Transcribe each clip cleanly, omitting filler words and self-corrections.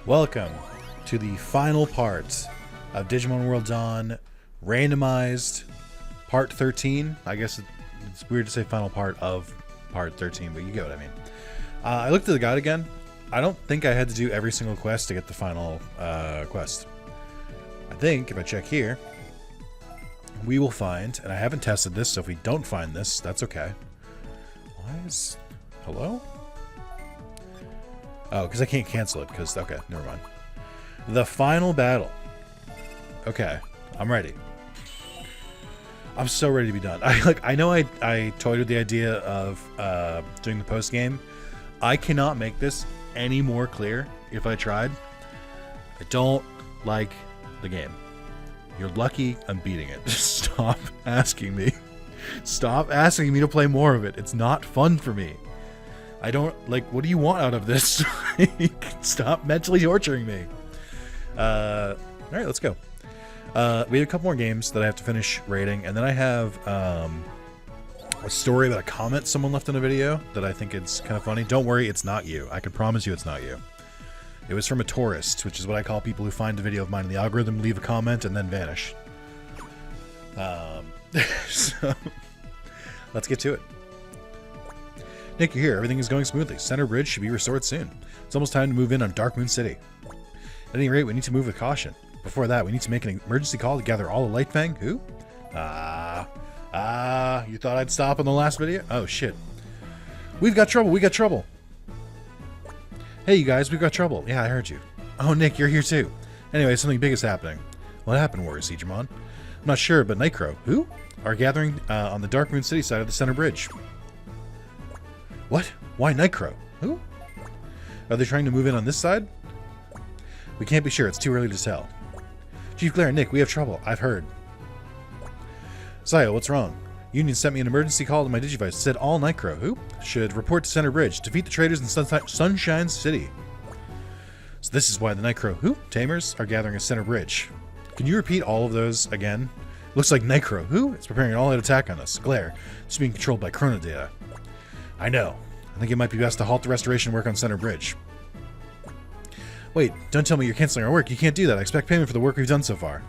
Welcome to the final part of Digimon World Dawn Randomized Part 13. I guess it's weird to say final part of Part 13, but you get what I mean. I looked at the guide again. I don't think I had to do every single quest to get the final quest. I think if I check here, we will find, and I haven't tested this, so if we don't find this, that's okay. Why is... Hello? Oh, because I can't cancel it, because... Okay, never mind. The final battle. Okay, I'm ready. I'm so ready to be done. I know I toyed with the idea of doing the post-game. I cannot make this any more clear if I tried. I don't like the game. You're lucky I'm beating it. Stop asking me. Stop asking me to play more of it. It's not fun for me. I don't, like, what do you want out of this? Stop mentally torturing me. Alright, let's go. We have a couple more games that I have to finish rating, and then I have a story about a comment someone left in a video that I think is kind of funny. Don't worry, it's not you. I can promise you it's not you. It was from a tourist, which is what I call people who find a video of mine in the algorithm, leave a comment, and then vanish. So, let's get to it. Nick, you're here. Everything is going smoothly. Center Bridge should be restored soon. It's almost time to move in on Dark Moon City. At any rate, we need to move with caution. Before that, we need to make an emergency call to gather all the Light Fang. Who? You thought I'd stop on the last video? Oh, shit. We've got trouble. We got trouble. Hey, you guys, we've got trouble. Yeah, I heard you. Oh, Nick, you're here too. Anyway, something big is happening. What happened, Warrior Digimon? I'm not sure, but Nightcrow, who? Are gathering on the Dark Moon City side of the Center Bridge. What? Why Nightcrow? Who? Are they trying to move in on this side? We can't be sure. It's too early to tell. Chief Glare, Nick, we have trouble. I've heard. Sayo, what's wrong? Union sent me an emergency call to my Digivice. It said all Nightcrow, who? Should report to Center Bridge. Defeat the traitors in Sunshine City. So this is why the Nightcrow, who? Tamers are gathering at Center Bridge. Can you repeat all of those again? Looks like Nightcrow, who? It's preparing an all-out attack on us. Glare, it's being controlled by Chrono Data. I know. I think it might be best to halt the restoration work on Center Bridge. Wait, don't tell me you're canceling our work. You can't do that. I expect payment for the work we've done so far.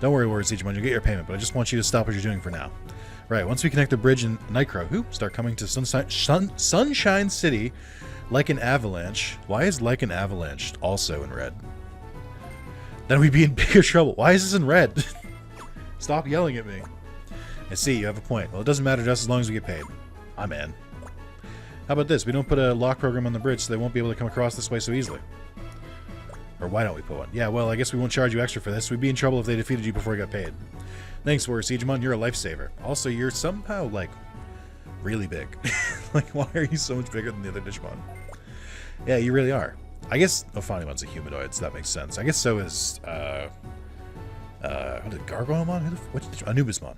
Don't worry, Warrior Digimon. You'll get your payment, but I just want you to stop what you're doing for now. Right, once we connect the bridge in Nightcrow, who? Start coming to Sunshine City like an avalanche. Why is like an avalanche also in red? Then we'd be in bigger trouble. Why is this in red? Stop yelling at me. I see, you have a point. Well, it doesn't matter just as long as we get paid. I'm in. How about this? We don't put a lock program on the bridge so they won't be able to come across this way so easily. Or why don't we put one? Yeah, well, I guess we won't charge you extra for this. We'd be in trouble if they defeated you before we got paid. Thanks, Warrior Digimon. You're a lifesaver. Also, you're somehow, like, really big. Like, why are you so much bigger than the other Digimon? Yeah, you really are. I guess Ophanimon's a humanoid, so that makes sense. I guess so is, what did Gargoylemon? What's Anubismon.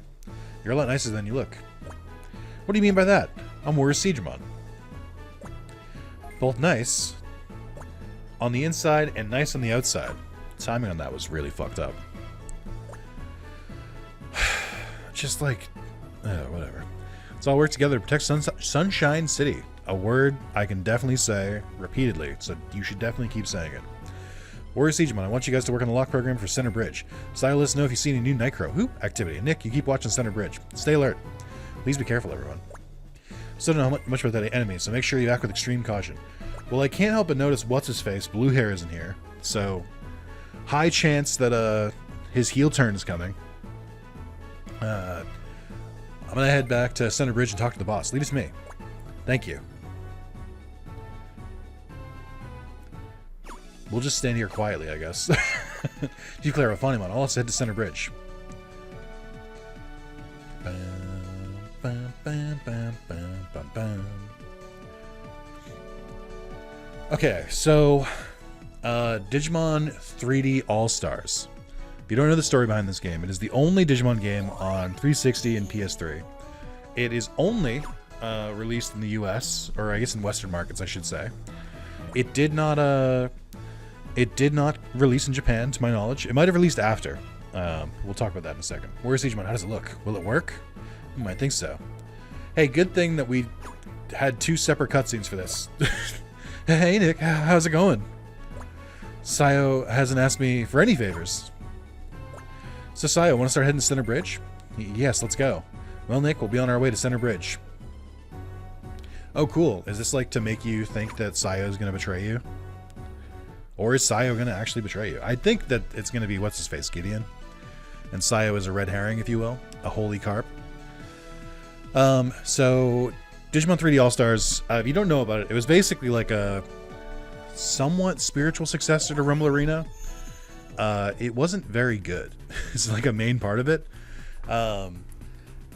You're a lot nicer than you look. What do you mean by that? I'm Warrior Digimon. Both nice on the inside and nice on the outside. Timing on that was really fucked up. Just like, whatever. Let's all work together to protect Sunshine City. A word I can definitely say repeatedly, so you should definitely keep saying it. Warrior Digimon, I want you guys to work on the lock program for Center Bridge. Sayo, let us know if you see any new Nightcrow activity. Nick, you keep watching Center Bridge. Stay alert. Please be careful, everyone. Still don't know much about that enemy, so make sure you act with extreme caution. Well, I can't help but notice what's-his-face, Blue Hair, isn't here. So, high chance that his heel turn is coming. I'm gonna head back to Center Bridge and talk to the boss. Leave it to me. Thank you. We'll just stand here quietly, I guess. Chief Clara, Ophanimonn, all let's head to Center Bridge. Okay, so Digimon 3D All-Stars. If you don't know the story behind this game, it is the only Digimon game on 360 and PS3. It is only released in the US, or I guess in Western markets, I should say. It did not release in Japan, to my knowledge. It might have released after. We'll talk about that in a second. Where's Digimon? How does it look? Will it work? I think so. Hey, good thing that we had two separate cutscenes for this. Hey, Nick, how's it going? Sayo hasn't asked me for any favors. So Sayo, want to start heading to Center Bridge? Yes, let's go. Well, Nick, we'll be on our way to Center Bridge. Oh, cool. Is this like to make you think that Sayo is going to betray you? Or is Sayo going to actually betray you? I think that it's going to be, what's his face, Gideon? And Sayo is a red herring, if you will. A holy carp. So Digimon 3D All-Stars, if you don't know about it, it was basically like a somewhat spiritual successor to Rumble Arena. It wasn't very good. It's like a main part of it.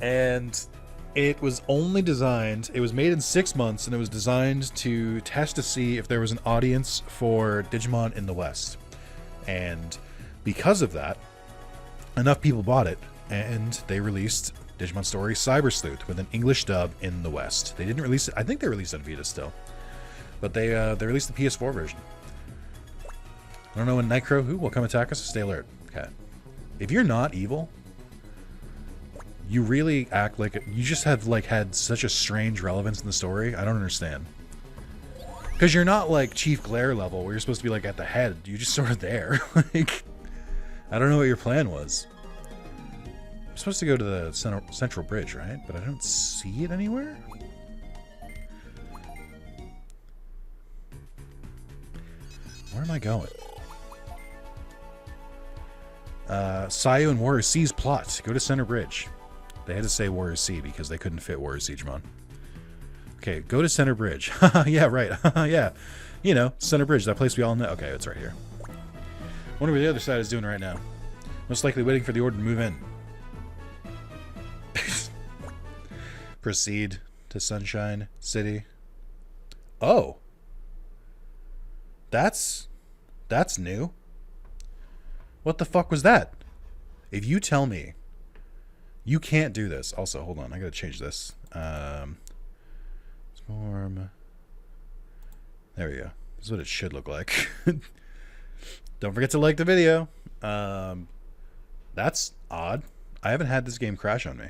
And it was only designed, it was made in 6 months, and it was designed to test to see if there was an audience for Digimon in the West. And because of that, enough people bought it, and they released Digimon Story Cyber Sleuth with an English dub in the West. They didn't release it, I think they released it on Vita still. But they released the PS4 version. I don't know when Nightcrow who will come attack us, stay alert. Okay. If you're not evil, you really act like you just have like had such a strange relevance in the story. I don't understand. Because you're not like Chief Glare level where you're supposed to be like at the head. You're just sort of there. Like, I don't know what your plan was. I'm supposed to go to the Central Bridge, right? But I don't see it anywhere. Where am I going? Sayo and Warrior C's plot. Go to Center Bridge. They had to say Warrior C because they couldn't fit Warrior Digimon. Okay, go to Center Bridge. Yeah, right. Yeah. You know, Center Bridge, that place we all know. Okay, it's right here. Wonder what the other side is doing right now. Most likely waiting for the order to move in. Proceed to Sunshine City. Oh. That's new. What the fuck was that? If you tell me you can't do this. Also, hold on. I gotta change this. Form. There we go. This is what it should look like. Don't forget to like the video. That's odd. I haven't had this game crash on me.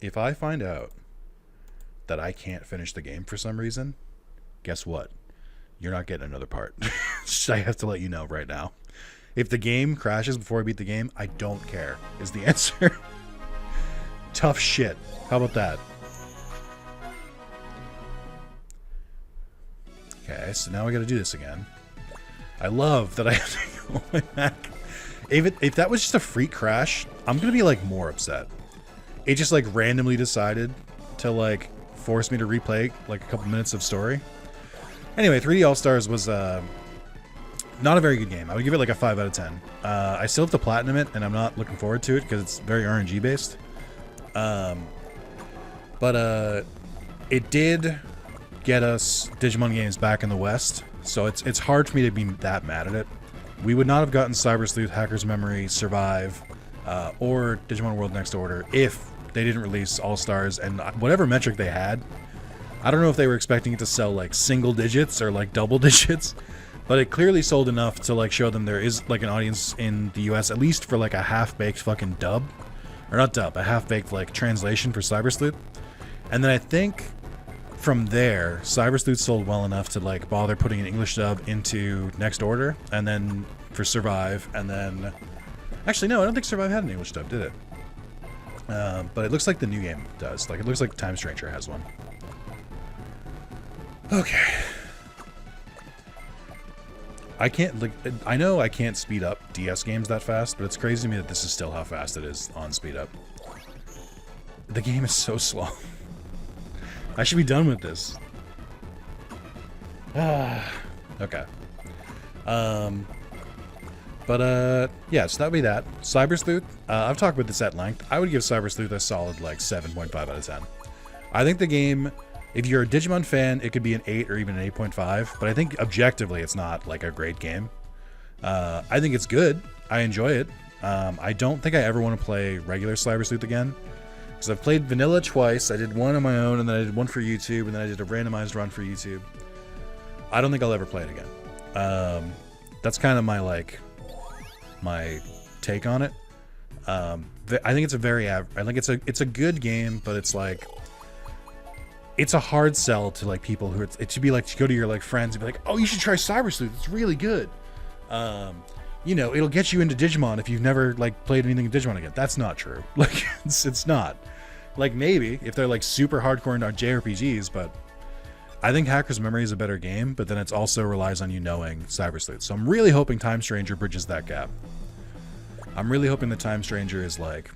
If I find out that I can't finish the game for some reason, guess what? You're not getting another part. I have to let you know right now. If the game crashes before I beat the game, I don't care, is the answer. Tough shit. How about that? Okay, so now we gotta do this again. I love that I have to go way back. If that was just a freak crash, I'm gonna be like more upset. It just like randomly decided to like force me to replay like a couple minutes of story. Anyway, 3D All-Stars was not a very good game. I would give it like a 5 out of 10. I still have to platinum it, and I'm not looking forward to it because it's very RNG based. But it did get us Digimon games back in the West, so it's hard for me to be that mad at it. We would not have gotten Cyber Sleuth, Hacker's Memory, Survive, or Digimon World Next Order if they didn't release All-Stars and whatever metric they had. I don't know if they were expecting it to sell like single digits or like double digits, but it clearly sold enough to like show them there is like an audience in the US, at least for like a half-baked fucking dub. Or not dub, a half-baked like translation for Cyber Sleuth. And then I think from there, Cyber Sleuth sold well enough to like bother putting an English dub into Next Order, and then for Survive, and then... Actually, no, I don't think Survive had an English dub, did it? But it looks like the new game does. Like, it looks like Time Stranger has one. Okay. I can't, like, I know I can't speed up DS games that fast, but it's crazy to me that this is still how fast it is on speed up. The game is so slow. I should be done with this. Okay. Yeah, so that would be that. Cyber Sleuth, I've talked about this at length. I would give Cyber Sleuth a solid, like, 7.5 out of 10. I think the game, if you're a Digimon fan, it could be an 8 or even an 8.5, but I think objectively it's not, like, a great game. I think it's good. I enjoy it. I don't think I ever want to play regular Cyber Sleuth again, because I've played vanilla twice. I did one on my own, and then I did one for YouTube, and then I did a randomized run for YouTube. I don't think I'll ever play it again. That's kind of my, like... my take on it. I think it's a very I think it's a good game, but it's like it's a hard sell to like people who it should be like to go to your like friends and be like, oh, you should try Cyber Sleuth, it's really good. You know, it'll get you into Digimon if you've never, like, played anything in Digimon again. That's not true. Like, it's not. Like, maybe, if they're, like, super hardcore into JRPGs, but I think Hacker's Memory is a better game, but then it also relies on you knowing Cyber Sleuth. So I'm really hoping Time Stranger bridges that gap. I'm really hoping that Time Stranger is, like,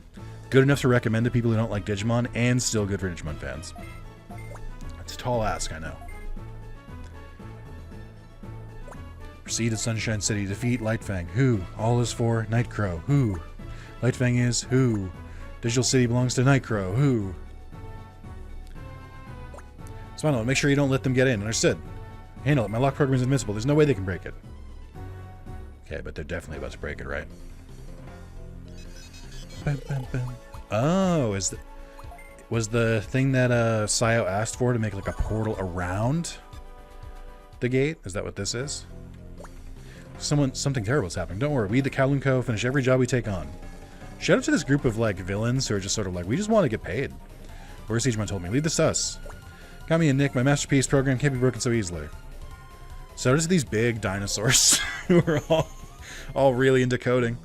good enough to recommend to people who don't like Digimon, and still good for Digimon fans. It's a tall ask, I know. Proceed to Sunshine City, defeat Lightfang. Who? All is for Nightcrow. Who? Lightfang is who? Digital City belongs to Nightcrow. Who? Spinal, make sure you don't let them get in. Understood. Handle it. My lock program is invincible. There's no way they can break it. Okay, but they're definitely about to break it, right? Bum, bum, bum. Oh, was the thing that Sayo asked for to make like a portal around the gate? Is that what this is? Something terrible is happening. Don't worry. We, the Kowloon Co., finish every job we take on. Shout out to this group of like villains who are just sort of like, we just want to get paid. Where's Digimon told me? Leave this to us. Got me and Nick. My masterpiece program can't be broken so easily. So does these big dinosaurs who are all really into coding.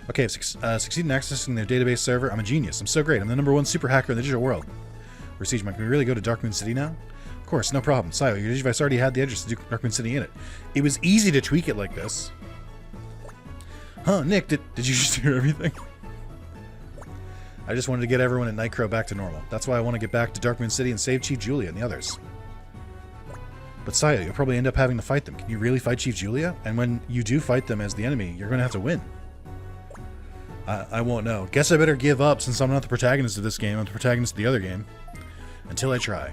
Okay, succeed in accessing their database server. I'm a genius. I'm so great. I'm the #1 super hacker in the digital world. Where's Digimon? Can we really go to Dark Moon City now? Of course, no problem. Sayo, your Digivice already had the address to Dark Moon City in it. It was easy to tweak it like this. Huh, Nick, did you just hear everything? I just wanted to get everyone at Nightcrow back to normal. That's why I want to get back to Dark Moon City and save Chief Julia and the others. But Sayo, you'll probably end up having to fight them. Can you really fight Chief Julia? And when you do fight them as the enemy, you're going to have to win. I won't know. Guess I better give up since I'm not the protagonist of this game. I'm the protagonist of the other game. Until I try.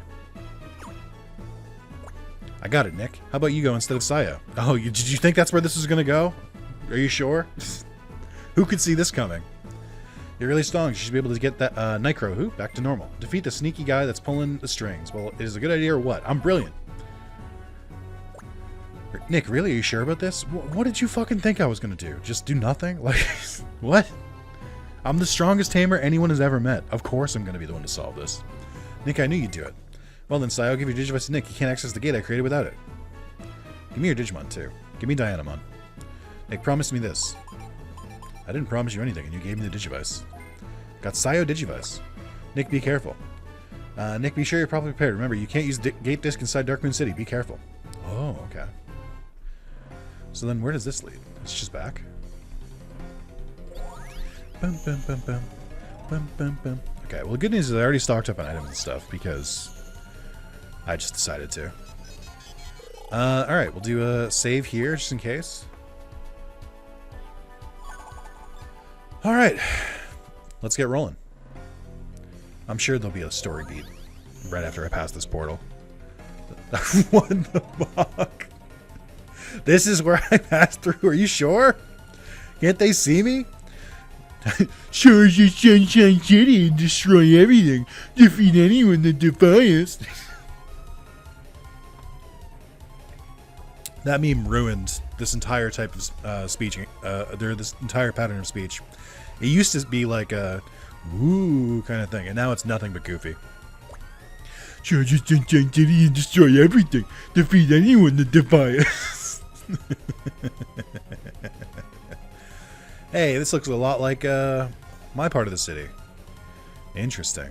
I got it, Nick. How about you go instead of Sayo? Oh, did you think that's where this was going to go? Are you sure? Who could see this coming? You're really strong. You should be able to get that Nightcrow back to normal. Defeat the sneaky guy that's pulling the strings. Well, is it a good idea or what? I'm brilliant. Nick, really? Are you sure about this? What did you fucking think I was going to do? Just do nothing? Like, what? I'm the strongest tamer anyone has ever met. Of course I'm going to be the one to solve this. Nick, I knew you'd do it. Well then, Sai, I'll give your Digivice to Nick. You can't access the gate I created without it. Give me your Digimon, too. Give me Dianamon. Nick, promise me this. I didn't promise you anything, and you gave me the Digivice. Got Sayo Digivice. Nick, be careful. Nick, be sure you're properly prepared. Remember, you can't use gate disc inside Dark Moon City. Be careful. Oh, okay. So then where does this lead? It's just back. Bum, bum, bum, bum. Bum, bum, bum. Okay, well the good news is I already stocked up on items and stuff because I just decided to. Alright, we'll do a save here just in case. Alright, let's get rolling. I'm sure there'll be a story beat right after I pass this portal. What the fuck? This is where I passed through. Are you sure? Can't they see me? Sure as your Sunshine City and destroy everything. Defeat anyone that defies us. That meme ruined this entire type of speech. This entire pattern of speech. It used to be like a woo kind of thing, and now it's nothing but goofy. Sure as your Sunshine City and destroy everything. Defeat anyone that defies us. Hey, this looks a lot like my part of the city. Interesting.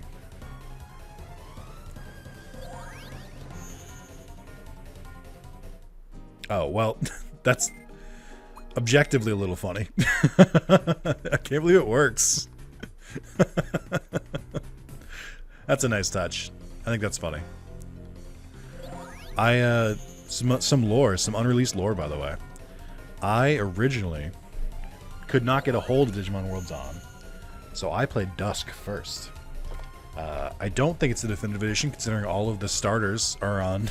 Oh, well, that's objectively a little funny. I can't believe it works. That's a nice touch. I think that's funny. Some lore, some unreleased lore, by the way. I originally could not get a hold of Digimon World Dawn, so I played Dusk first. I don't think it's the definitive edition, considering all of the starters are on.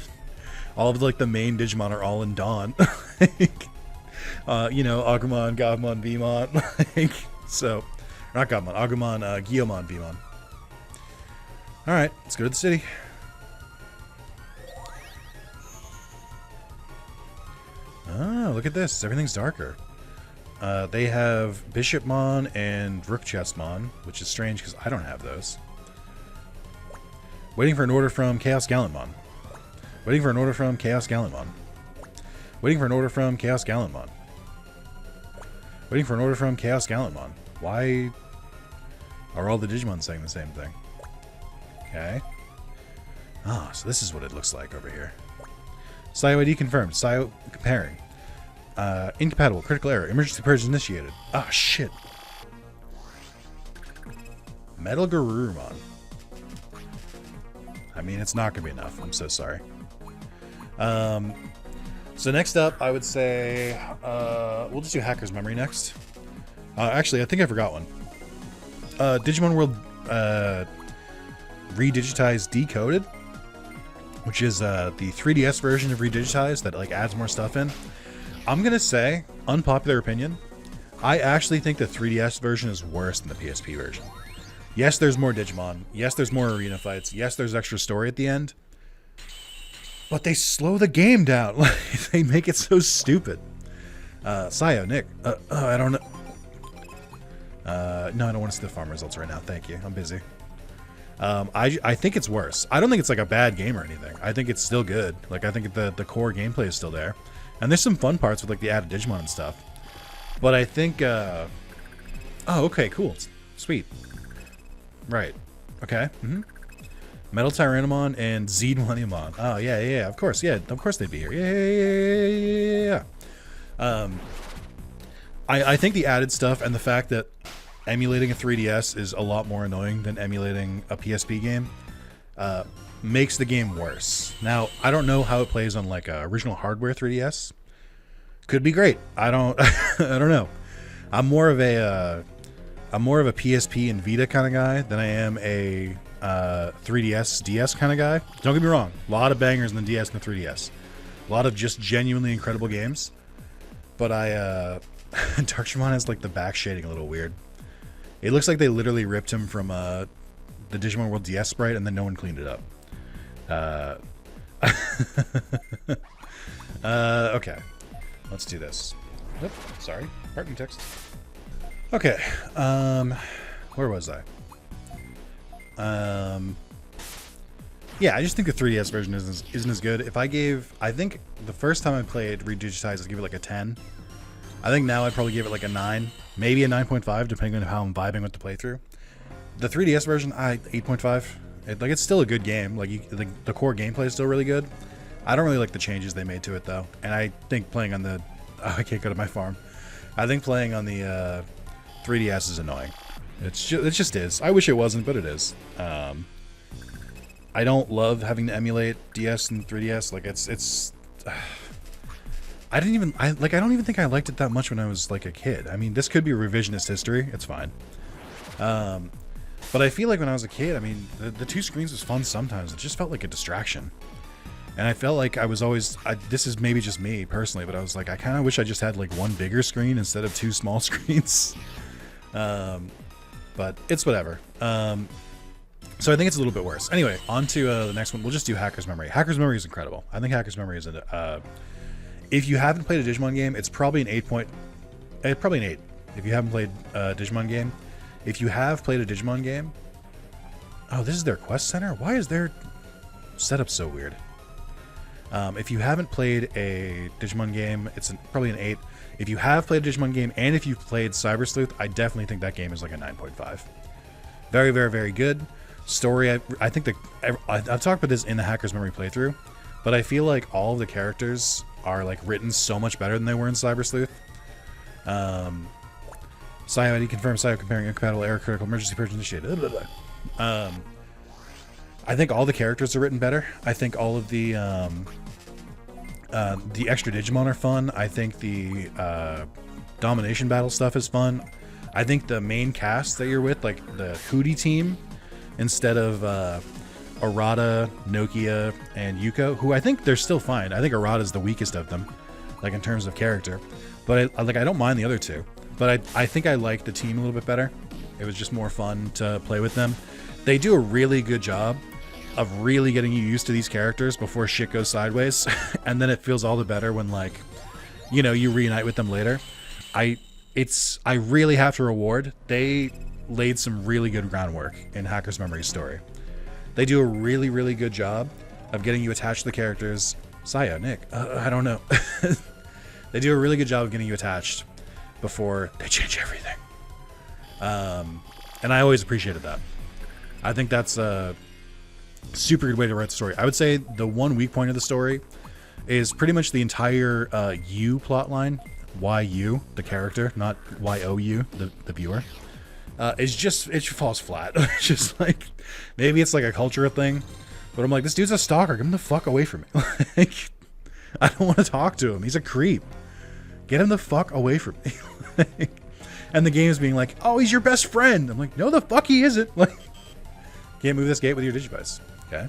All of like the main Digimon are all in Dawn. You know, Agumon, Gabumon, Beamon. Like, so, not Gabumon, Agumon, Gyomon, Beamon. All right, let's go to the city. Oh, look at this. Everything's darker. They have Bishopmon and Rookchestmon, which is strange because I don't have those. Waiting for an order from Chaos Gallantmon. Waiting for an order from Chaos Gallantmon. Waiting for an order from Chaos Gallantmon. Waiting for an order from Chaos Gallantmon. Why are all the Digimon saying the same thing? Okay. Ah, so this is what it looks like over here. Sayo ID confirmed. Sayo comparing. Incompatible. Critical error. Emergency purge initiated. Ah, shit. Metal Garurumon. I mean, it's not going to be enough. I'm so sorry. So next up, I would say we'll just do Hacker's Memory next. Actually, I think I forgot one. Digimon World Redigitized Decoded, which is the 3DS version of Redigitized that like adds more stuff in. I'm gonna say, unpopular opinion, I actually think the 3DS version is worse than the PSP version. Yes, there's more Digimon. Yes, there's more arena fights. Yes, there's extra story at the end. But they slow the game down. They make it so stupid. Sayo, Nick. I don't know. No, I don't want to see the farm results right now. Thank you. I'm busy. I think it's worse. I don't think it's like a bad game or anything. I think it's still good. Like, I think the core gameplay is still there. And there's some fun parts with like the added Digimon and stuff. But I think, oh, okay, cool. Sweet. Right. Okay. Mm-hmm. Metal Tyrannomon and Zed Millenniumon. Oh, yeah, of course. Yeah, of course they'd be here. Yeah. I think the added stuff and the fact that emulating a 3DS is a lot more annoying than emulating a PSP game makes the game worse. Now, I don't know how it plays on like original hardware 3DS. Could be great. I don't I don't know. I'm more of a PSP and Vita kind of guy than I am a 3DS, DS kind of guy. Don't get me wrong. A lot of bangers in the DS and the 3DS. A lot of just genuinely incredible games. But Darkshimon has like the back shading a little weird. It looks like they literally ripped him from the Digimon World DS sprite and then no one cleaned it up. Okay. Let's do this. Oop, sorry. Pardon me, text. Okay. Where was I? Yeah, I just think the 3DS version isn't as good. I think the first time I played Redigitized, I'd give it like a 10. I think now I'd probably give it like a 9, maybe a 9.5, depending on how I'm vibing with the playthrough. The 3DS version, 8.5. It's still a good game. Like the core gameplay is still really good. I don't really like the changes they made to it though, and I think playing on the I can't go to my farm. I think playing on the 3DS is annoying. It just is. I wish it wasn't, but it is. I don't love having to emulate DS and 3DS. Like it's. I don't even think I liked it that much when I was like a kid. I mean, this could be revisionist history. It's fine. But I feel like when I was a kid, I mean, the two screens was fun sometimes. It just felt like a distraction. And I felt like I was always, this is maybe just me personally, but I was like, I kind of wish I just had like one bigger screen instead of two small screens. But it's whatever. So I think it's a little bit worse. Anyway, on to the next one. We'll just do Hacker's Memory. Hacker's Memory is incredible. I think Hacker's Memory is if you haven't played a Digimon game, it's probably an 8 point. Probably an 8. If you haven't played a Digimon game. If you have played a Digimon game. Oh, this is their quest center? Why is their setup so weird? If you haven't played a Digimon game, it's probably an 8. If you have played a Digimon game, and if you've played Cyber Sleuth, I definitely think that game is like a 9.5. Very, very, very good. Story, I think I've talked about this in the Hacker's Memory playthrough, but I feel like all of the characters are like written so much better than they were in Cyber Sleuth. Sayo ID confirmed. Sayo comparing incompatible error critical emergency purge initiated. I think all the characters are written better. I think all of the extra Digimon are fun. I think the domination battle stuff is fun. I think the main cast that you're with, like the Hootie team, instead of Arata, Nokia, and Yuko, who I think they're still fine. I think Arata's the weakest of them, like in terms of character. But I don't mind the other two. But I think I like the team a little bit better. It was just more fun to play with them. They do a really good job of really getting you used to these characters before shit goes sideways. And then it feels all the better when, like, you know, you reunite with them later. I really have to reward. They laid some really good groundwork in Hacker's Memory story. They do a really, really good job of getting you attached to the characters Sayo, Nick, I don't know. They do a really good job of getting you attached before they change everything. And I always appreciated that. I think that's a super good way to write the story. I would say the one weak point of the story is pretty much the entire you plot line. Why you, the character, not Y-O-U, the viewer. It's just, it falls flat. It's just like, maybe it's like a culture thing, but I'm like, this dude's a stalker. Get him the fuck away from me. Like, I don't want to talk to him. He's a creep. Get him the fuck away from me. And the game's being like, oh, he's your best friend. I'm like, no, the fuck he isn't. Like, can't move this gate with your Digivice. Okay.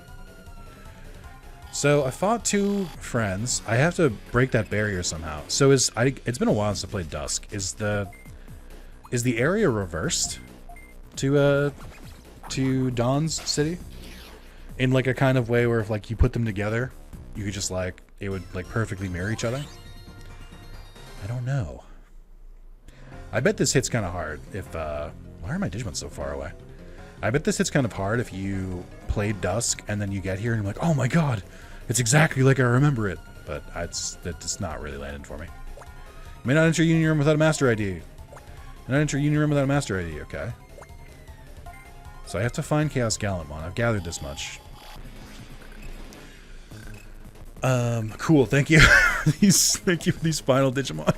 So I fought 2 friends. I have to break that barrier somehow. So it's been a while since I played Dusk. Is the area reversed to Dawn's city? In like a kind of way where if like you put them together, you could just like, it would like perfectly mirror each other? I don't know. I bet this hits kind of hard if, why are my Digimon so far away? I bet this hits kind of hard if you played Dusk and then you get here and you're like, oh my god, it's exactly like I remember it. But it's not really landing for me. You may not enter Union Room without a Master ID. May not enter Union Room without a Master ID, okay. So I have to find Chaos Gallantmon. I've gathered this much. Cool, thank you. Thank you for these final Digimon.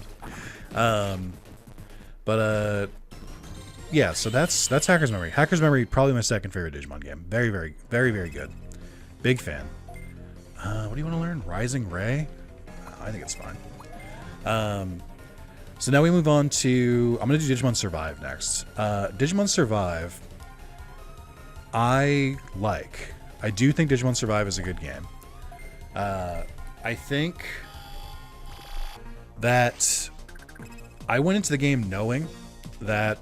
Yeah, so that's Hacker's Memory. Hacker's Memory, probably my second favorite Digimon game. Very, very, very, very good. Big fan. What do you want to learn? Rising Ray? I think it's fine. So now we move on to... I'm going to do Digimon Survive next. Digimon Survive, I like. I do think Digimon Survive is a good game. I think that I went into the game knowing that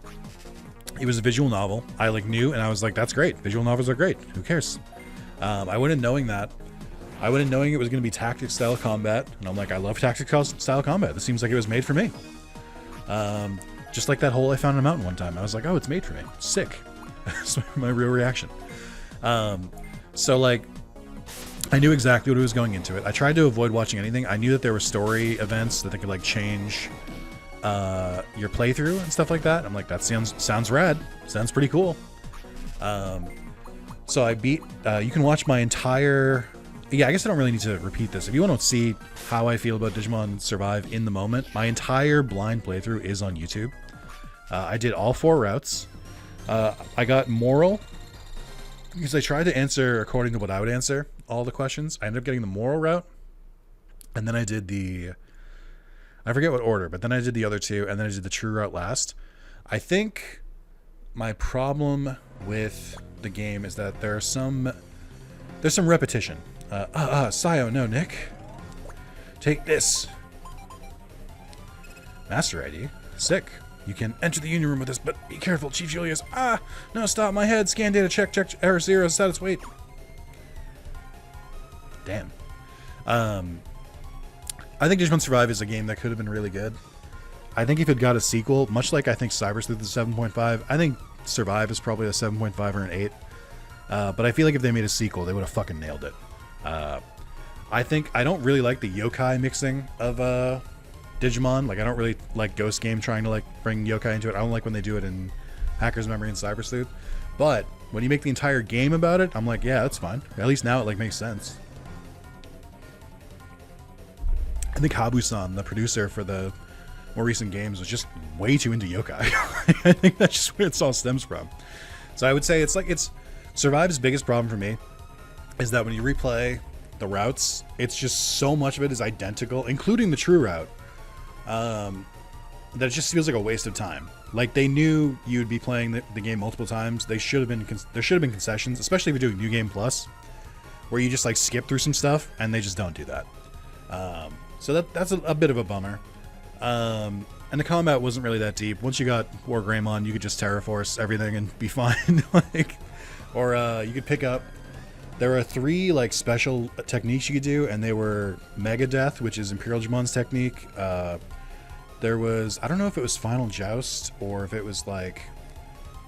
it was a visual novel. I like knew, and I was like, that's great. Visual novels are great. Who cares? I went in knowing that. I went in knowing it was going to be tactics style combat, and I'm like, I love tactics style combat. This seems like it was made for me. Just like that hole I found in a mountain one time. I was like, oh, it's made for me. Sick. That's my real reaction. So like, I knew exactly what I was going into it. I tried to avoid watching anything. I knew that there were story events that they could like change your playthrough and stuff like that. I'm like, that sounds rad. Sounds pretty cool. So I beat, you can watch my entire, yeah, I guess I don't really need to repeat this. If you want to see how I feel about Digimon Survive in the moment, my entire blind playthrough is on YouTube. I did all 4 routes. I got moral because I tried to answer according to what I would answer all the questions. I ended up getting the moral route, and then I did the, I forget what order, but then I did the other 2, and then I did the true route last. I think my problem with the game is that there's some repetition. Sayo, no, Nick. Take this. Master ID. Sick. You can enter the union room with this, but be careful, Chief Julius. No, stop, my head. Scan data, check, error 0, status, wait. Damn. I think Digimon Survive is a game that could have been really good. I think if it got a sequel, much like I think Cyber Sleuth is 7.5, I think Survive is probably a 7.5 or an 8. But I feel like if they made a sequel, they would have fucking nailed it. I don't really like the yokai mixing of Digimon. Like, I don't really like Ghost Game trying to like bring yokai into it. I don't like when they do it in Hacker's Memory and Cyber Sleuth. But when you make the entire game about it, I'm like, yeah, that's fine. At least now it like makes sense. I think Habu-san, the producer for the more recent games, was just way too into yokai. I think that's just where it all stems from. So I would say it's Survive's biggest problem for me is that when you replay the routes, it's just so much of it is identical, including the true route, that it just feels like a waste of time. Like, they knew you'd be playing the game multiple times. There should have been concessions, especially if you're doing New Game Plus, where you just like skip through some stuff, and they just don't do that. So that's a bit of a bummer. And the combat wasn't really that deep. Once you got War Greymon, you could just Terraforce everything and be fine. Or you could pick up. There were 3 like special techniques you could do, and they were Mega Death, which is Imperial Digimon's technique. There was, I don't know if it was Final Joust or if it was like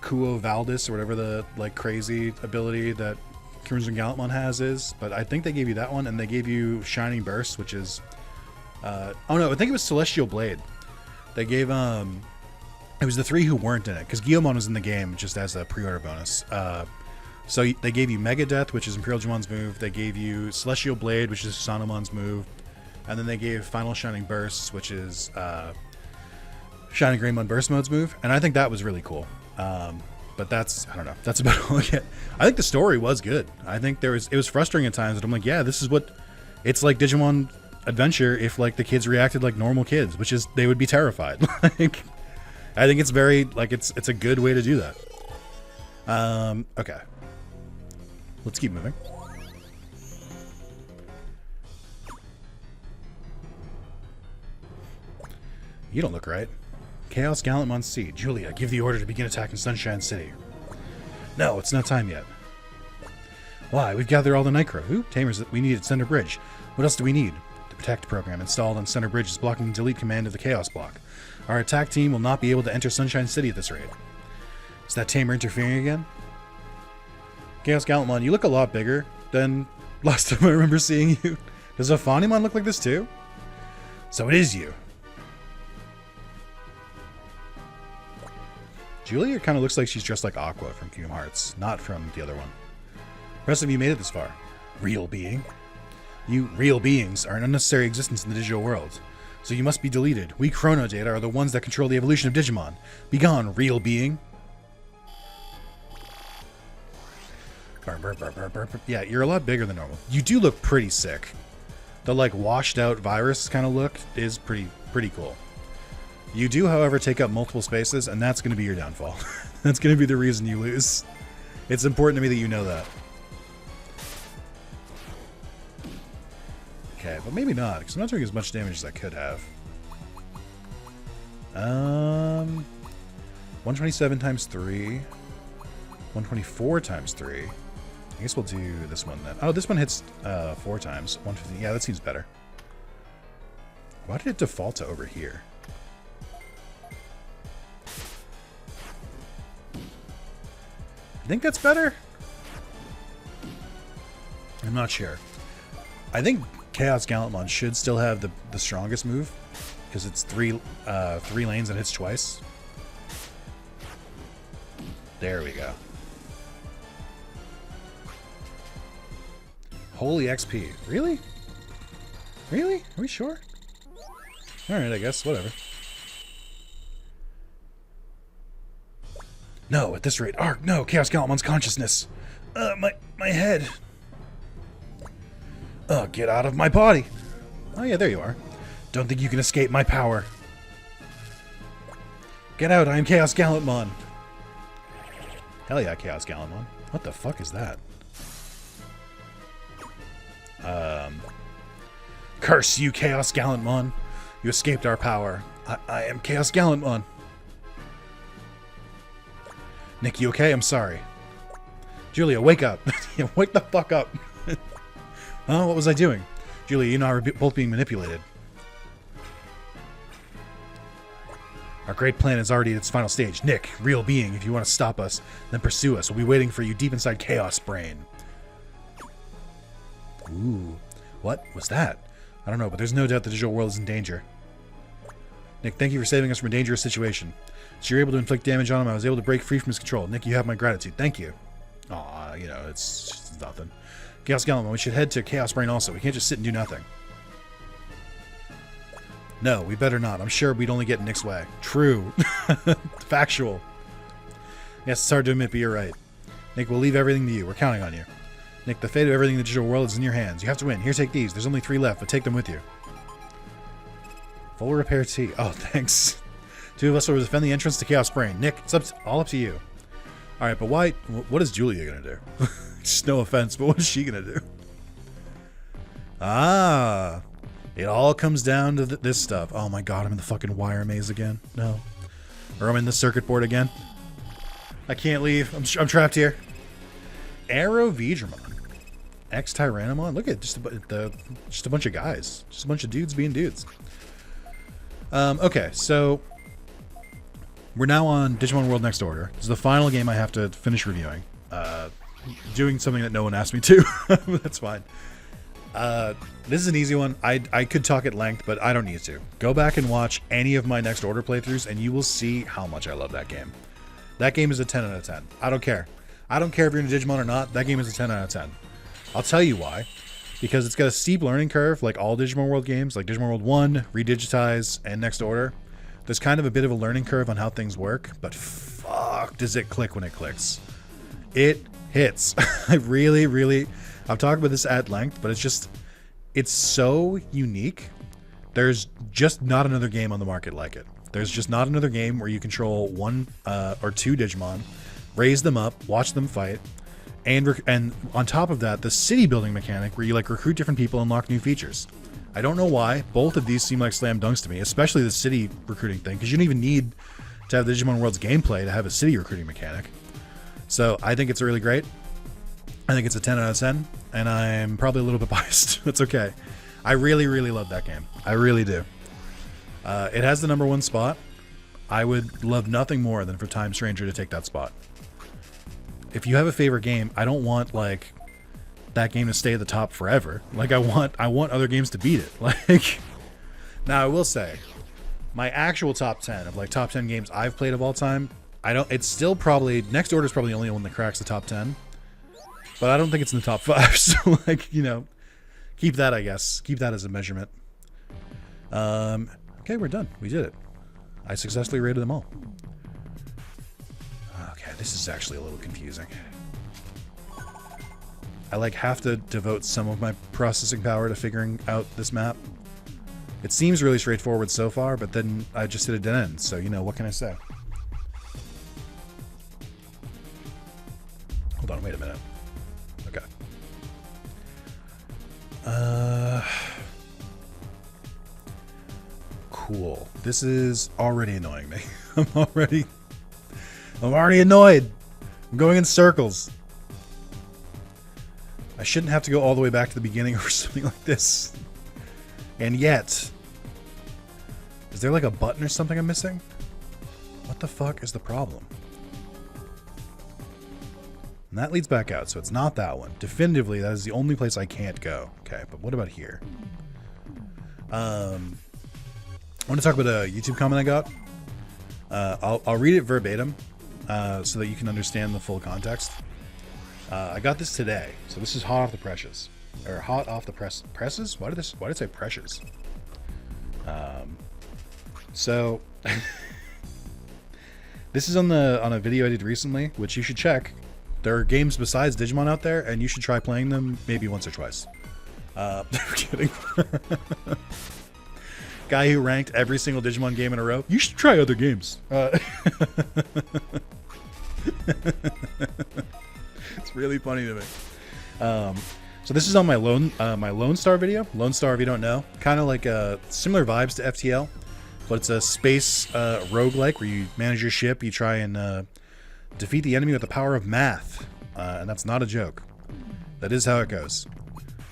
Kuo Valdis or whatever the like crazy ability that Crimson Gallantmon has is, but I think they gave you that one, and they gave you Shining Burst, which is... oh no, I think it was Celestial Blade. They gave... It was the 3 who weren't in it, because Guillemon was in the game just as a pre-order bonus. So they gave you Mega Death, which is Imperial Jumon's move. They gave you Celestial Blade, which is Sonomon's move. And then they gave Final Shining Bursts, which is Shining Greymon Burst Mode's move. And I think that was really cool. But that's, I don't know, that's about all I get. I think the story was good. I think it was frustrating at times, but I'm like, yeah, this is what, it's like Digimon Adventure if like the kids reacted like normal kids, which is, they would be terrified. Like, I think it's very, like, it's a good way to do that. Okay. Let's keep moving. You don't look right. Chaos Gallantmon C. Julia, give the order to begin attacking Sunshine City. No, it's not time yet. Why? We've gathered all the Nitro. Who? Tamers that we need at Center Bridge. What else do we need? The Protect program installed on Center Bridge is blocking the delete command of the Chaos block. Our attack team will not be able to enter Sunshine City at this rate. Is that Tamer interfering again? Chaos Gallantmon, you look a lot bigger than last time I remember seeing you. Does Ophanimon look like this too? So it is you. Julia kind of looks like she's dressed like Aqua from Kingdom Hearts, not from the other one. The rest of you made it this far. Real being. You real beings are an unnecessary existence in the digital world, so you must be deleted. We chrono data are the ones that control the evolution of Digimon. Begone, real being. Yeah, you're a lot bigger than normal. You do look pretty sick. The like washed out virus kind of look is pretty cool. You do, however, take up multiple spaces, and that's going to be your downfall. That's going to be the reason you lose. It's important to me that you know that. Okay, but maybe not, because I'm not doing as much damage as I could have. 127 times 3. 124 times 3. I guess we'll do this one then. Oh, this one hits 4 times. 150. Yeah, that seems better. Why did it default to over here? I think that's better? I'm not sure. I think Chaos Gallantmon should still have the strongest move, because it's three lanes and hits twice. There we go. Holy XP. Really? Really? Are we sure? Alright, I guess. Whatever. No, at this rate. Arg, no! Chaos Gallantmon's consciousness! My head! Get out of my body! Oh yeah, there you are. Don't think you can escape my power. Get out, I am Chaos Gallantmon! Hell yeah, Chaos Gallantmon. What the fuck is that? Curse you, Chaos Gallantmon! You escaped our power. I am Chaos Gallantmon. Nick, you okay? I'm sorry. Julia, wake up. Wake the fuck up. Oh, what was I doing? Julia, you and I were both being manipulated. Our great plan is already at its final stage. Nick, real being, if you want to stop us, then pursue us. We'll be waiting for you deep inside Chaos Brain. Ooh. What was that? I don't know, but there's no doubt the digital world is in danger. Nick, thank you for saving us from a dangerous situation. So you're able to inflict damage on him. I was able to break free from his control. Nick, you have my gratitude. Thank you. Aw, you know, it's nothing. Chaos Gallantmon, we should head to Chaos Brain also. We can't just sit and do nothing. No, we better not. I'm sure we'd only get in Nick's way. True. Factual. Yes, it's hard to admit, but you're right. Nick, we'll leave everything to you. We're counting on you. Nick, the fate of everything in the digital world is in your hands. You have to win. Here, take these. There's only 3 left, but take them with you. Full repair T. Oh, thanks. 2 of us will defend the entrance to Chaos Brain. Nick, it's all up to you. Alright, but why? What is Julia gonna do? Just no offense, but what is she gonna do? Ah. It all comes down to this stuff. Oh my god, I'm in the fucking wire maze again. No. Or I'm in the circuit board again. I can't leave. I'm trapped here. Arrow Vidramon. X-Tyrannomon. Look at just a bunch of guys. Just a bunch of dudes being dudes. Okay, so we're now on Digimon World Next Order. This is the final game I have to finish reviewing. doing something that no one asked me to. That's fine. This is an easy one. I could talk at length, but I don't need to. Go back and watch any of my Next Order playthroughs, and you will see how much I love that game. That game is a 10 out of 10. I don't care. I don't care if you're into Digimon or not. That game is a 10 out of 10. I'll tell you why. Because it's got a steep learning curve, like all Digimon World games, like Digimon World 1, Redigitize, and Next Order. There's kind of a bit of a learning curve on how things work, but fuck does it click when it clicks. It hits. I've talked about this at length, but it's so unique. There's just not another game on the market like it. There's just not another game where you control one or two Digimon, raise them up, watch them fight, and on top of that, the city building mechanic where you like recruit different people and unlock new features. I don't know why. Both of these seem like slam dunks to me, especially the city recruiting thing, because you don't even need to have the Digimon World's gameplay to have a city recruiting mechanic. So I think it's really great. I think it's a 10 out of 10, and I'm probably a little bit biased. That's okay. I really, really love that game. I really do. It has the #1 spot. I would love nothing more than for Time Stranger to take that spot. If you have a favorite game, I don't want like that game to stay at the top forever. Like I want other games to beat it. Like now I will say my actual top 10 of like top 10 games I've played of all time, it's still probably Next Order is probably the only one that cracks the top 10. But I don't think it's in the top 5. So like, you know, keep that, I guess. Keep that as a measurement. Okay, we're done. We did it. I successfully rated them all. Okay, this is actually a little confusing. I like have to devote some of my processing power to figuring out this map. It seems really straightforward so far, but then I just hit a dead end, so you know, what can I say? Hold on, wait a minute. Okay. Cool. This is already annoying me. I'm already annoyed. I'm going in circles. I shouldn't have to go all the way back to the beginning or something like this. And yet, is there like a button or something I'm missing? What the fuck is the problem? And that leads back out, so it's not that one. Definitively, that is the only place I can't go. Okay, but what about here? I want to talk about a YouTube comment I got. I'll read it verbatim so that you can understand the full context. I got this today, so this is hot off the presses, or hot off the presses. Why did it say pressures? So this is on a video I did recently, which you should check. There are games besides Digimon out there, and you should try playing them maybe once or twice. I'm kidding. Guy who ranked every single Digimon game in a row. You should try other games. It's really funny to me. So this is on my Lone Star video. Lone Star, if you don't know, kind of like similar vibes to FTL, but it's a space roguelike where you manage your ship. You try and defeat the enemy with the power of math, and that's not a joke. That is how it goes.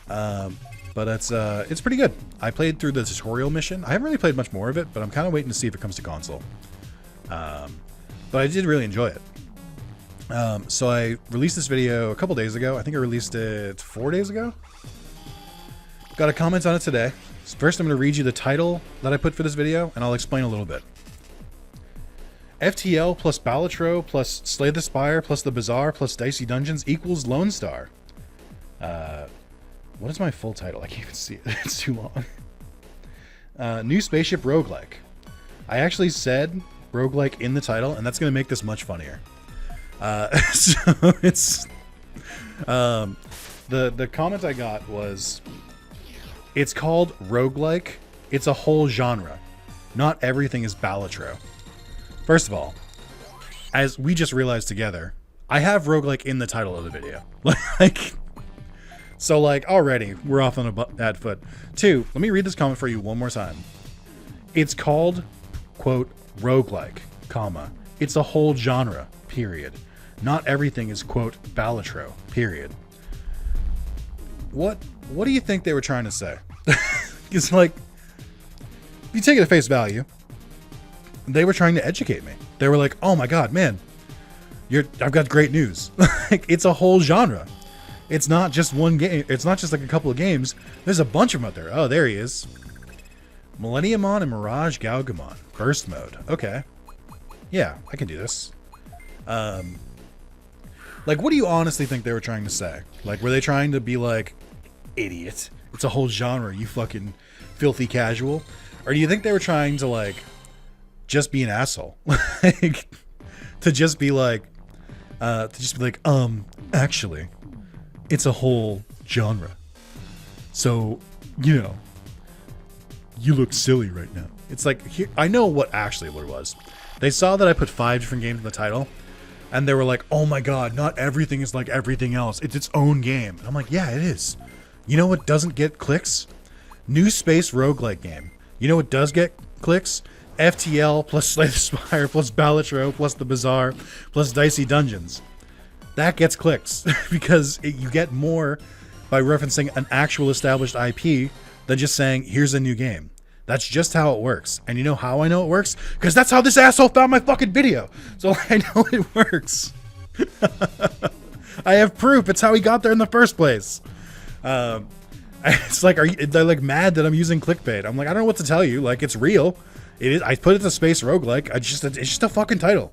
But it's pretty good. I played through the tutorial mission. I haven't really played much more of it, but I'm kind of waiting to see if it comes to console. But I did really enjoy it. So I released this video a couple days ago. I think I released it 4 days ago. Got a comment on it today. So first, I'm going to read you the title that I put for this video, and I'll explain a little bit. FTL plus Balatro plus Slay the Spire plus the Bazaar plus Dicey Dungeons equals Lone Star. What is my full title? I can't even see it. It's too long. New Spaceship Roguelike. I actually said roguelike in the title, and that's going to make this much funnier. So it's the comment I got was, it's called roguelike. It's a whole genre. Not everything is Balatro. First of all, as we just realized together, I have roguelike in the title of the video. So already we're off on a bad foot. 2, let me read this comment for you one more time. It's called, quote, roguelike, comma, it's a whole genre, period. Not everything is, quote, Balatro, period. What do you think they were trying to say? It's like, if you take it at face value, they were trying to educate me. They were like, oh my god, man, I've got great news. Like, it's a whole genre. It's not just one game. It's not just like a couple of games. There's a bunch of them out there. Oh, there he is. Millenniumon and Mirage Gaugamon. Burst mode. Okay. Yeah, I can do this. Like, what do you honestly think they were trying to say? Like, were they trying to be like, idiot, it's a whole genre, you fucking filthy casual? Or do you think they were trying to, like, just be an asshole? Like, to just be like, actually, it's a whole genre. So, you know, you look silly right now. It's like, here, I know what actually what it was. They saw that I put 5 different games in the title, and they were like, oh my god, not everything is like everything else. It's its own game. And I'm like, yeah, it is. You know what doesn't get clicks? New Space roguelike game. You know what does get clicks? FTL plus Slay the Spire plus Balatro plus The Bazaar plus Dicey Dungeons. That gets clicks because you get more by referencing an actual established IP than just saying, here's a new game. That's just how it works. And you know how I know it works? Because that's how this asshole found my fucking video. So I know it works. I have proof. It's how he got there in the first place. It's like, they're like mad that I'm using clickbait. I'm like, I don't know what to tell you. Like, it's real. It is. I put it to space roguelike. It's just a fucking title.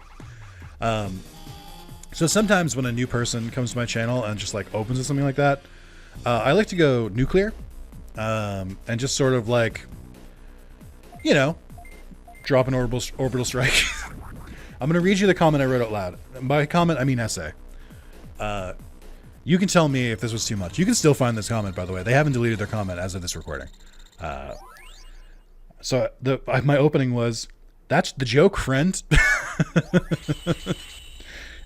So sometimes when a new person comes to my channel and just like opens with something like that, I like to go nuclear, and just sort of like, you know, drop an orbital strike. I'm gonna read you the comment I wrote out loud. By comment, I mean essay. You can tell me if this was too much. You can still find this comment, by the way. They haven't deleted their comment as of this recording. So my opening was, "That's the joke, friend."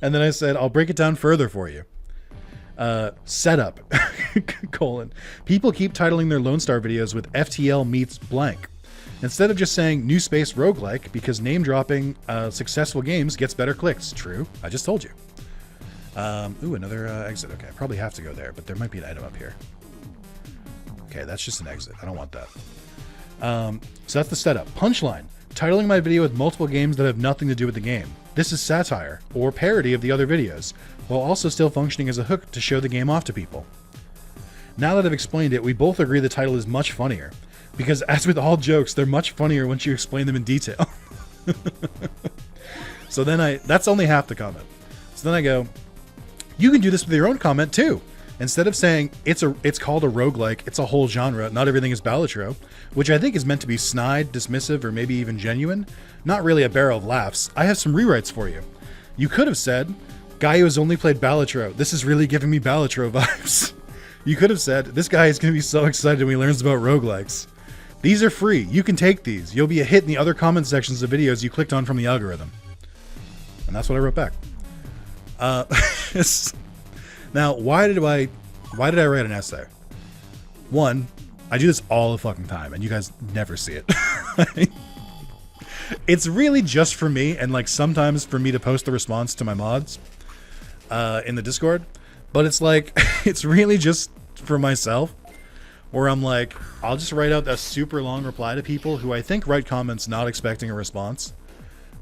And then I said, "I'll break it down further for you." Setup, colon. People keep titling their Lone Star videos with FTL meets blank, instead of just saying New Space roguelike, because name dropping successful games gets better clicks. True. I just told you. Ooh, another exit. Okay, I probably have to go there, but there might be an item up here. Okay, that's just an exit. I don't want that. So that's the setup. Punchline. Titling my video with multiple games that have nothing to do with the game. This is satire, or parody of the other videos, while also still functioning as a hook to show the game off to people. Now that I've explained it, we both agree the title is much funnier, because as with all jokes, they're much funnier once you explain them in detail. So then that's only half the comment. So then I go, you can do this with your own comment too. Instead of saying it's called a roguelike, it's a whole genre, not everything is Balatro, which I think is meant to be snide, dismissive, or maybe even genuine, not really a barrel of laughs, I have some rewrites for you. You could have said, guy who has only played Balatro, this is really giving me Balatro vibes. You could have said, this guy is going to be so excited when he learns about roguelikes. These are free, you can take these, you'll be a hit in the other comment sections of videos you clicked on from the algorithm. And that's what I wrote back. Now, why did I write an essay? One, I do this all the fucking time, and you guys never see it. It's really just for me, and like sometimes for me to post the response to my mods in the Discord. But it's like, it's really just for myself, where I'm like, I'll just write out a super long reply to people who I think write comments not expecting a response.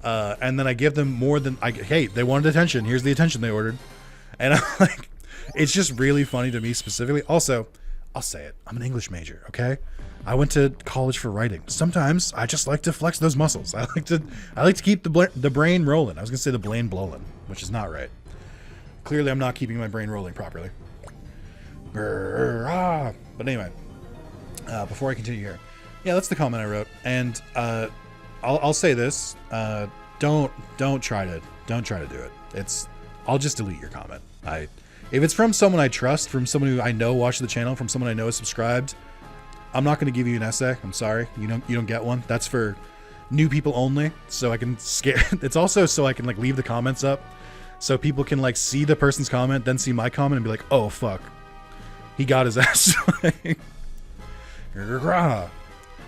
And then I give them more than, hey, they wanted attention. Here's the attention they ordered. And I'm like, it's just really funny to me specifically. Also, I'll say it. I'm an English major, okay? I went to college for writing. Sometimes I just like to flex those muscles. I like to keep the brain rolling. I was gonna say the brain blowing, which is not right. Clearly, I'm not keeping my brain rolling properly. But anyway, before I continue here, yeah, that's the comment I wrote. And I'll say this: don't try to do it. I'll just delete your comment. If it's from someone I trust, from someone who I know watches the channel, from someone I know is subscribed, I'm not going to give you an essay. I'm sorry, you don't get one. That's for new people only. So I can scare. It's also so I can like leave the comments up, so people can like see the person's comment, then see my comment and be like, oh fuck, he got his ass.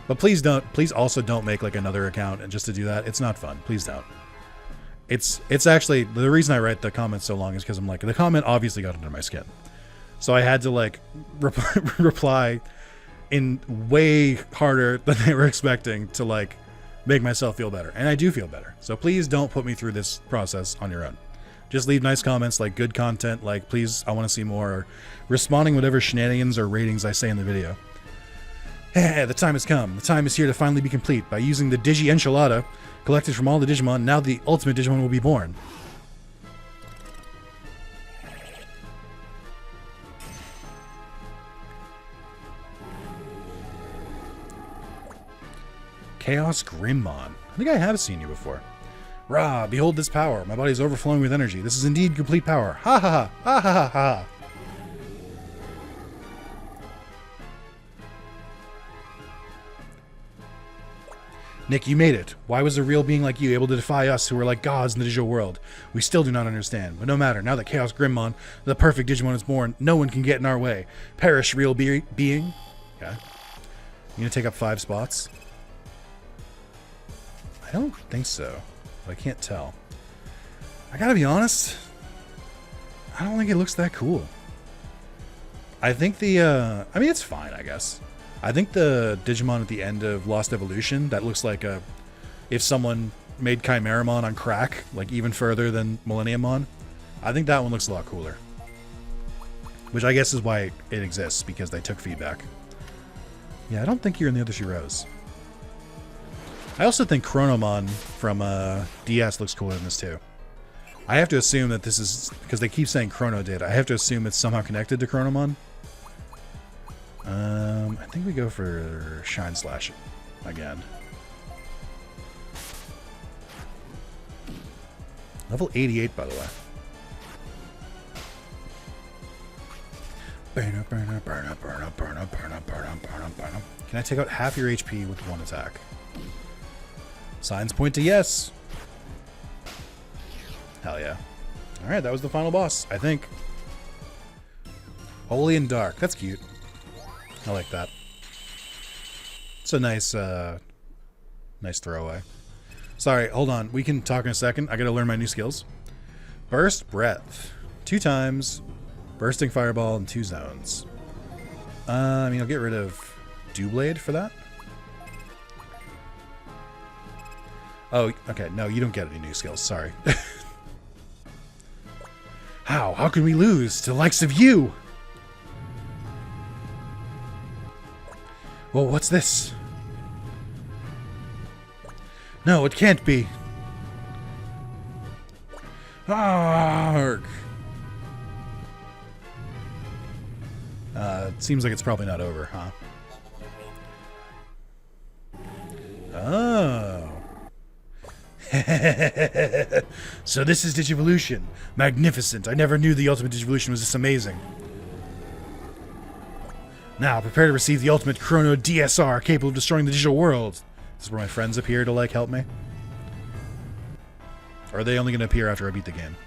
But please also don't make like another account and just to do that. It's not fun. Please don't. It's actually, the reason I write the comment so long is because I'm like, the comment obviously got under my skin. So I had to like reply in way harder than they were expecting to like make myself feel better. And I do feel better. So please don't put me through this process on your own. Just leave nice comments like good content, like please, I want to see more, or responding whatever shenanigans or ratings I say in the video. The time has come. The time is here to finally be complete. By using the Digi Enchilada collected from all the Digimon, now the ultimate Digimon will be born. Chaos Grimmon. I think I have seen you before. Rah, behold this power. My body is overflowing with energy. This is indeed complete power. Ha ha ha. Ha ha ha ha. Nick, you made it. Why was a real being like you able to defy us who are like gods in the digital world? We still do not understand. But no matter, now that Chaos Grimmon, the perfect Digimon, is born, no one can get in our way. Perish, real being. Okay. You gonna take up 5 spots? I don't think so. But I can't tell. I gotta be honest. I don't think it looks that cool. I think the, I mean, it's fine, I guess. I think the Digimon at the end of Lost Evolution, that looks like a, if someone made Chimeramon on crack, like even further than Millenniummon, I think that one looks a lot cooler. Which I guess is why it exists, because they took feedback. Yeah, I don't think you're in the other 2 rows. I also think Chronomon from DS looks cooler than this too. I have to assume that this is, because they keep saying Chrono did, I have to assume it's somehow connected to Chronomon. I think we go for Shine Slash again. Level 88, by the way. Can I take out half your HP with 1 attack? Signs point to yes. Hell yeah. Alright, that was the final boss, I think. Holy and Dark. That's cute. I like that. It's a nice, nice throwaway. Sorry, hold on. We can talk in a second. I gotta learn my new skills. Burst Breath. 2 times. Bursting Fireball in 2 zones. I mean, I'll get rid of Dewblade for that. Oh, okay. No, you don't get any new skills. Sorry. How? How can we lose to the likes of you? Well, what's this? No, it can't be. Arg. It seems like it's probably not over, huh? Oh. So this is Digivolution. Magnificent. I never knew the Ultimate Digivolution was this amazing. Now, prepare to receive the ultimate Chrono DSR capable of destroying the digital world. This is where my friends appear to, like, help me. Or are they only going to appear after I beat the game?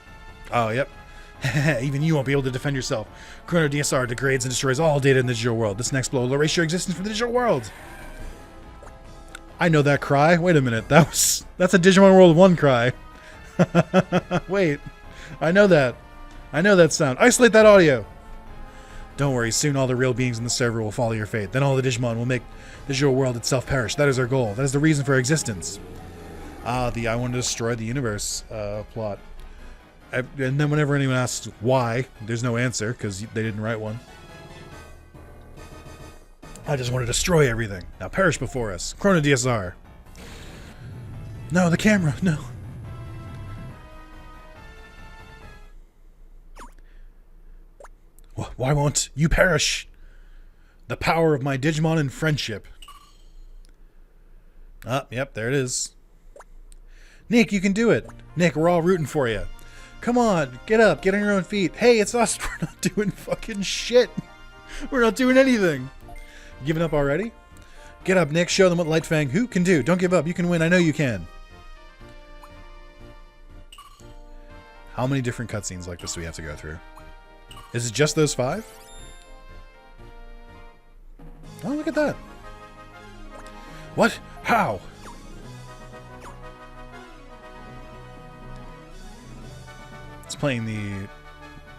Oh, yep. Even you won't be able to defend yourself. Chrono DSR degrades and destroys all data in the digital world. This next blow will erase your existence from the digital world. I know that cry. Wait a minute. That's a Digimon World 1 cry. Wait. I know that. I know that sound. Isolate that audio. Don't worry, soon all the real beings in the server will follow your fate. Then all the Digimon will make the digital world itself perish. That is our goal. That is the reason for our existence. Ah, the I want to destroy the universe plot. And then whenever anyone asks why, there's no answer, because they didn't write one. I just want to destroy everything. Now perish before us. Chrono DSR. No, the camera, no. Why won't you perish? The power of my Digimon and friendship. Ah, yep, there it is. Nick, you can do it. Nick, we're all rooting for you. Come on, get up, get on your own feet. Hey, it's us. We're not doing fucking shit. We're not doing anything. Giving up already? Get up, Nick. Show them what Light Fang Who can do. Don't give up. You can win. I know you can. How many different cutscenes like this do we have to go through? Is it just those 5? Oh, look at that. What? How? It's playing the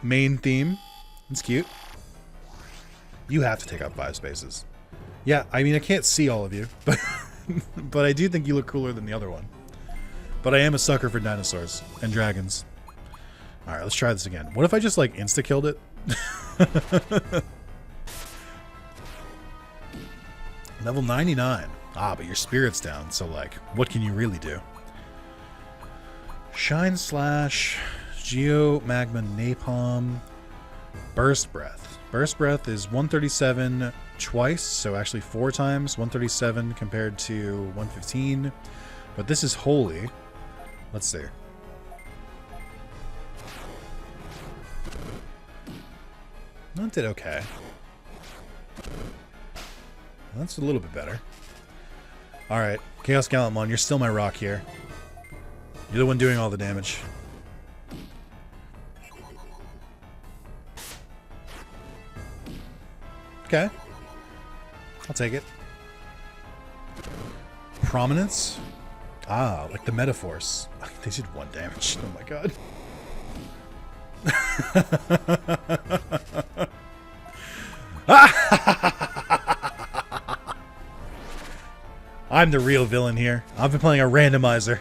main theme. It's cute. You have to take up 5 spaces. Yeah, I mean, I can't see all of you, but but I do think you look cooler than the other one. But I am a sucker for dinosaurs and dragons. All right, let's try this again. What if I just like insta-killed it? Level 99. Ah, but your spirit's down, so like, what can you really do? Shine Slash, Geo Magma Napalm, Burst Breath. Burst Breath is 137 twice, so actually 4 times. 137 compared to 115. But this is holy. Let's see. That did okay. That's a little bit better. Alright, Chaos Gallantmon, you're still my rock here. You're the one doing all the damage. Okay. I'll take it. Prominence? Ah, like the Metaforce. They did 1 damage. Oh my god. I'm the real villain here. I've been playing a randomizer.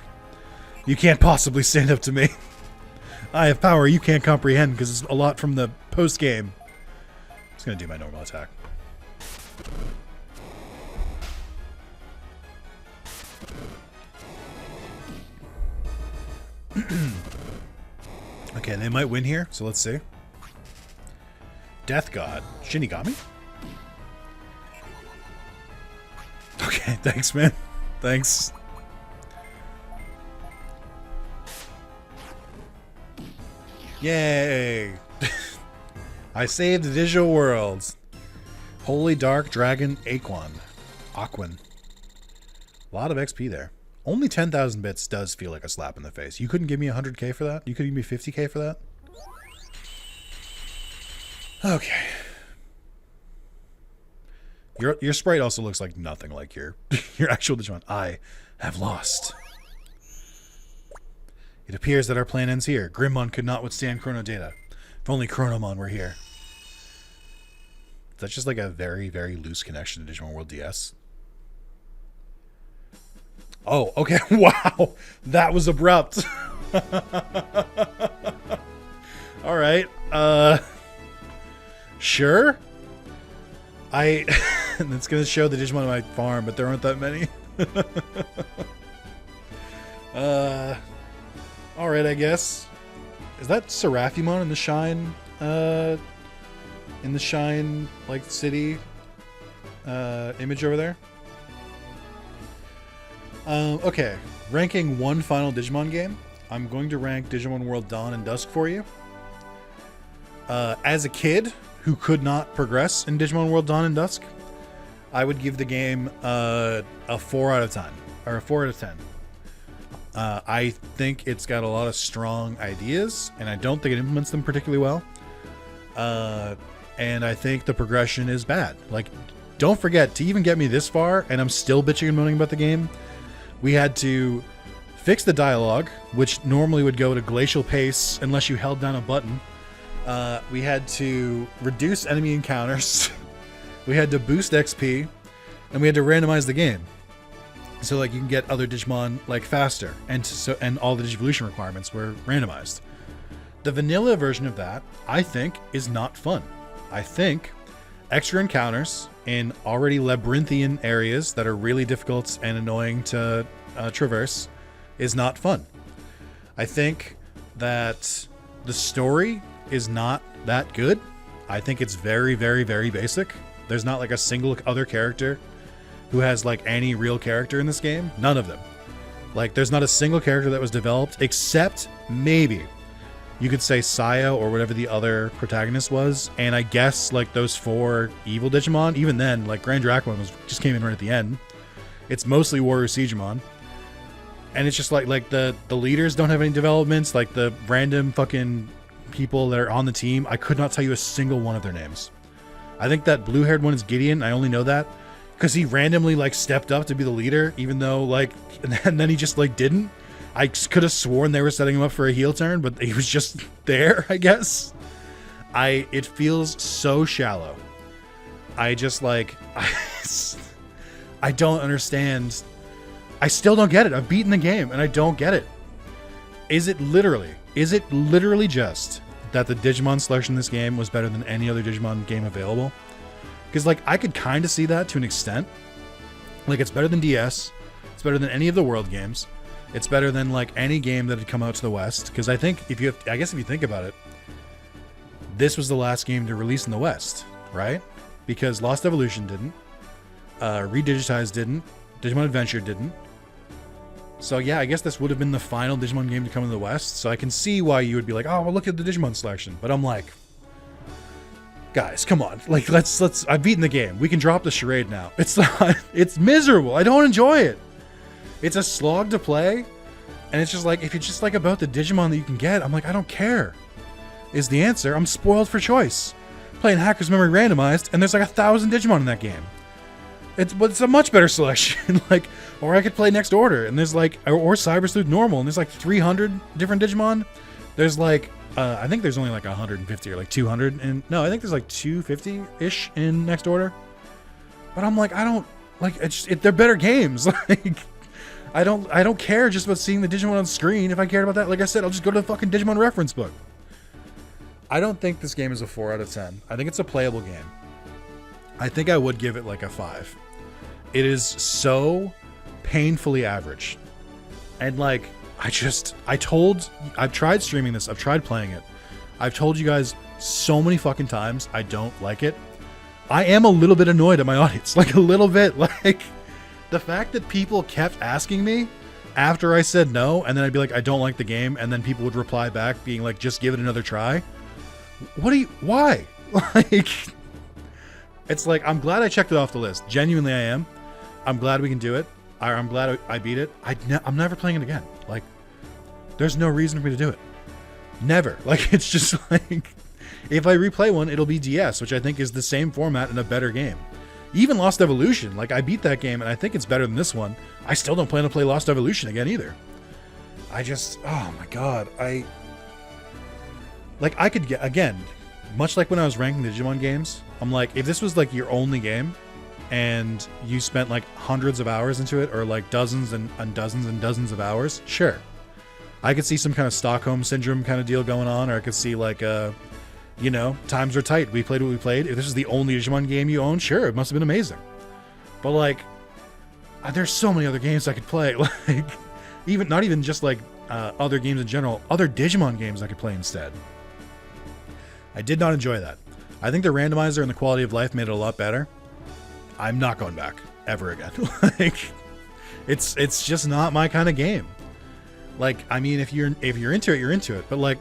You can't possibly stand up to me. I have power you can't comprehend because it's a lot from the post-game. I'm just going to do my normal attack. Okay, they might win here, so let's see. Death God. Shinigami? Okay, thanks, man. Thanks. Yay! I saved the digital worlds. Holy Dark Dragon Aquan. Aquan. A lot of XP there. Only 10,000 bits does feel like a slap in the face. You couldn't give me 100k for that? You couldn't give me 50k for that? Okay. Your sprite also looks like nothing like your actual Digimon. I have lost. It appears that our plan ends here. Grimmon could not withstand Chrono Data. If only Chronomon were here. That's just like a very, very loose connection to Digimon World DS. Oh, okay. Wow. That was abrupt. All right. Sure. It's going to show the Digimon on my farm, but there aren't that many. All right, I guess. Is that Seraphimon in the Shine? Like city image over there? Okay, ranking one final Digimon game. I'm going to rank Digimon World Dawn and Dusk for you. As a kid who could not progress in Digimon World Dawn and Dusk, I would give the game a 4 out of 10, or a 4 out of 10. I think it's got a lot of strong ideas, and I don't think it implements them particularly well. And I think the progression is bad. Like, don't forget, to even get me this far, and I'm still bitching and moaning about the game, we had to fix the dialogue, which normally would go to glacial pace unless you held down a button. We had to reduce enemy encounters. We had to boost XP, and we had to randomize the game. So like you can get other Digimon like faster, and all the Digivolution requirements were randomized. The vanilla version of that, I think, is not fun. I think extra encounters in already labyrinthian areas that are really difficult and annoying to traverse is not fun. I think that the story is not that good. I think it's very, very, very basic. There's not like a single other character who has like any real character in this game. None of them. Like there's not a single character that was developed except maybe you could say Saya or whatever the other protagonist was, and I guess like those 4 evil Digimon. Even then, like Grand Dracmon just came in right at the end. It's mostly Warrior Siegemon, and it's just like the leaders don't have any developments. Like the random fucking people that are on the team, I could not tell you a single one of their names. I think that blue-haired one is Gideon. I only know that because he randomly like stepped up to be the leader, even though like, and then he just like didn't. I could have sworn they were setting him up for a heel turn, but he was just there, I guess. It feels so shallow. I just like, I don't understand. I still don't get it. I've beaten the game and I don't get it. Is it literally is it literally just that the Digimon selection in this game was better than any other Digimon game available? Because, like, I could kind of see that to an extent. Like, it's better than DS. It's better than any of the World games. It's better than, like, any game that had come out to the West. Because I think, if you think about it, this was the last game to release in the West, right? Because Lost Evolution didn't. Redigitized didn't. Digimon Adventure didn't. So yeah, I guess this would have been the final Digimon game to come in the West. So I can see why you would be like, oh, well, look at the Digimon selection. But I'm like, guys, come on. Like, let's. I've beaten the game. We can drop the charade now. It's not. It's miserable. I don't enjoy it. It's a slog to play, and it's just like, if it's just like about the Digimon that you can get, I'm like, I don't care. Is the answer? I'm spoiled for choice. Playing Hacker's Memory Randomized, and there's like 1,000 Digimon in that game. It's a much better selection. Like, or I could play Next Order, and there's like, or Cyber Sleuth Normal, and there's like 300 different Digimon. There's like, I think there's only like 150 or like 200, and no, I think there's like 250-ish in Next Order. But I'm like, I don't like. They're better games. Like, I don't care just about seeing the Digimon on screen. If I cared about that, like I said, I'll just go to the fucking Digimon reference book. I don't think this game is a 4 out of 10. I think it's a playable game. I think I would give it like a 5. It is so painfully average. And like, I've tried streaming this. I've tried playing it. I've told you guys so many fucking times I don't like it. I am a little bit annoyed at my audience. Like, a little bit. Like, the fact that people kept asking me after I said no, and then I'd be like, I don't like the game, and then people would reply back being like, just give it another try. Why? Like, it's like, I'm glad I checked it off the list. Genuinely, I am. I'm glad we can do it. I'm glad I beat it. I'm never playing it again. Like, there's no reason for me to do it. Never. Like, it's just like, if I replay one, it'll be DS, which I think is the same format in a better game. Even Lost Evolution, like, I beat that game, and I think it's better than this one. I still don't plan to play Lost Evolution again either. Oh my god, like, I could get, again, much like when I was ranking the Digimon games, I'm like, if this was like your only game and you spent like hundreds of hours into it, or like dozens and dozens and dozens of hours, sure. I could see some kind of Stockholm Syndrome kind of deal going on, or I could see like, you know, times are tight. We played what we played. If this is the only Digimon game you own, sure, it must have been amazing. But like, there's so many other games I could play. Like, not even just like other games in general, other Digimon games I could play instead. I did not enjoy that. I think the randomizer and the quality of life made it a lot better. I'm not going back ever again. Like, it's just not my kind of game. Like, I mean, if you're into it, you're into it. But like,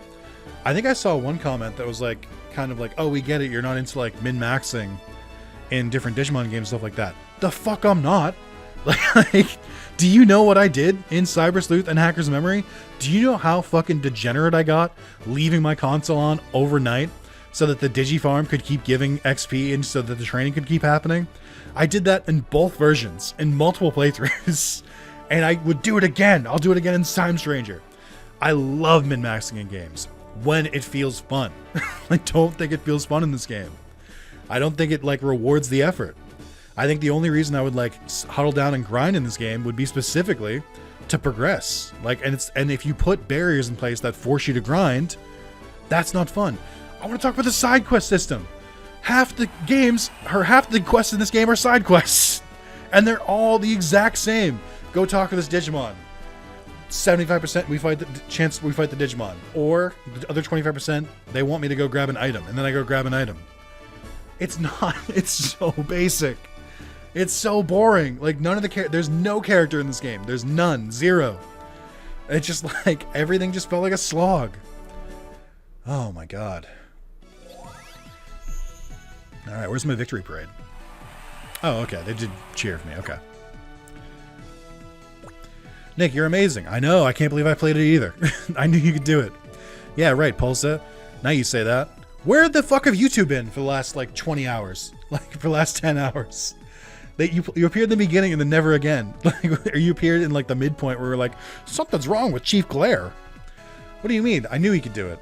I think I saw one comment that was like, kind of like, oh, we get it. You're not into like min-maxing in different Digimon games, stuff like that. The fuck I'm not. Like, do you know what I did in Cyber Sleuth and Hacker's Memory? Do you know how fucking degenerate I got leaving my console on overnight so that the Digifarm could keep giving XP and so that the training could keep happening? I did that in both versions, in multiple playthroughs, and I would do it again. I'll do it again in Time Stranger. I love min-maxing in games when it feels fun. I don't think it feels fun in this game. I don't think it like rewards the effort. I think the only reason I would like huddle down and grind in this game would be specifically to progress. Like, and if you put barriers in place that force you to grind, that's not fun. I want to talk about the side quest system. Half the quests in this game are side quests, and they're all the exact same. Go talk to this Digimon. 75% we fight the Digimon, or the other 25% they want me to go grab an item, and then I go grab an item. It's so basic. It's so boring. Like, there's no character in this game. There's none. Zero. It's just like, everything just felt like a slog. Oh my god. Alright, where's my victory parade? Oh, okay. They did cheer for me. Okay. Nick, you're amazing. I know. I can't believe I played it either. I knew you could do it. Yeah, right, Pulsa. Now you say that. Where the fuck have you two been for the last, like, 20 hours? Like, for the last 10 hours? You appeared in the beginning and then never again. Like, or you appeared in, like, the midpoint where we're like, something's wrong with Chief Glare. What do you mean? I knew he could do it.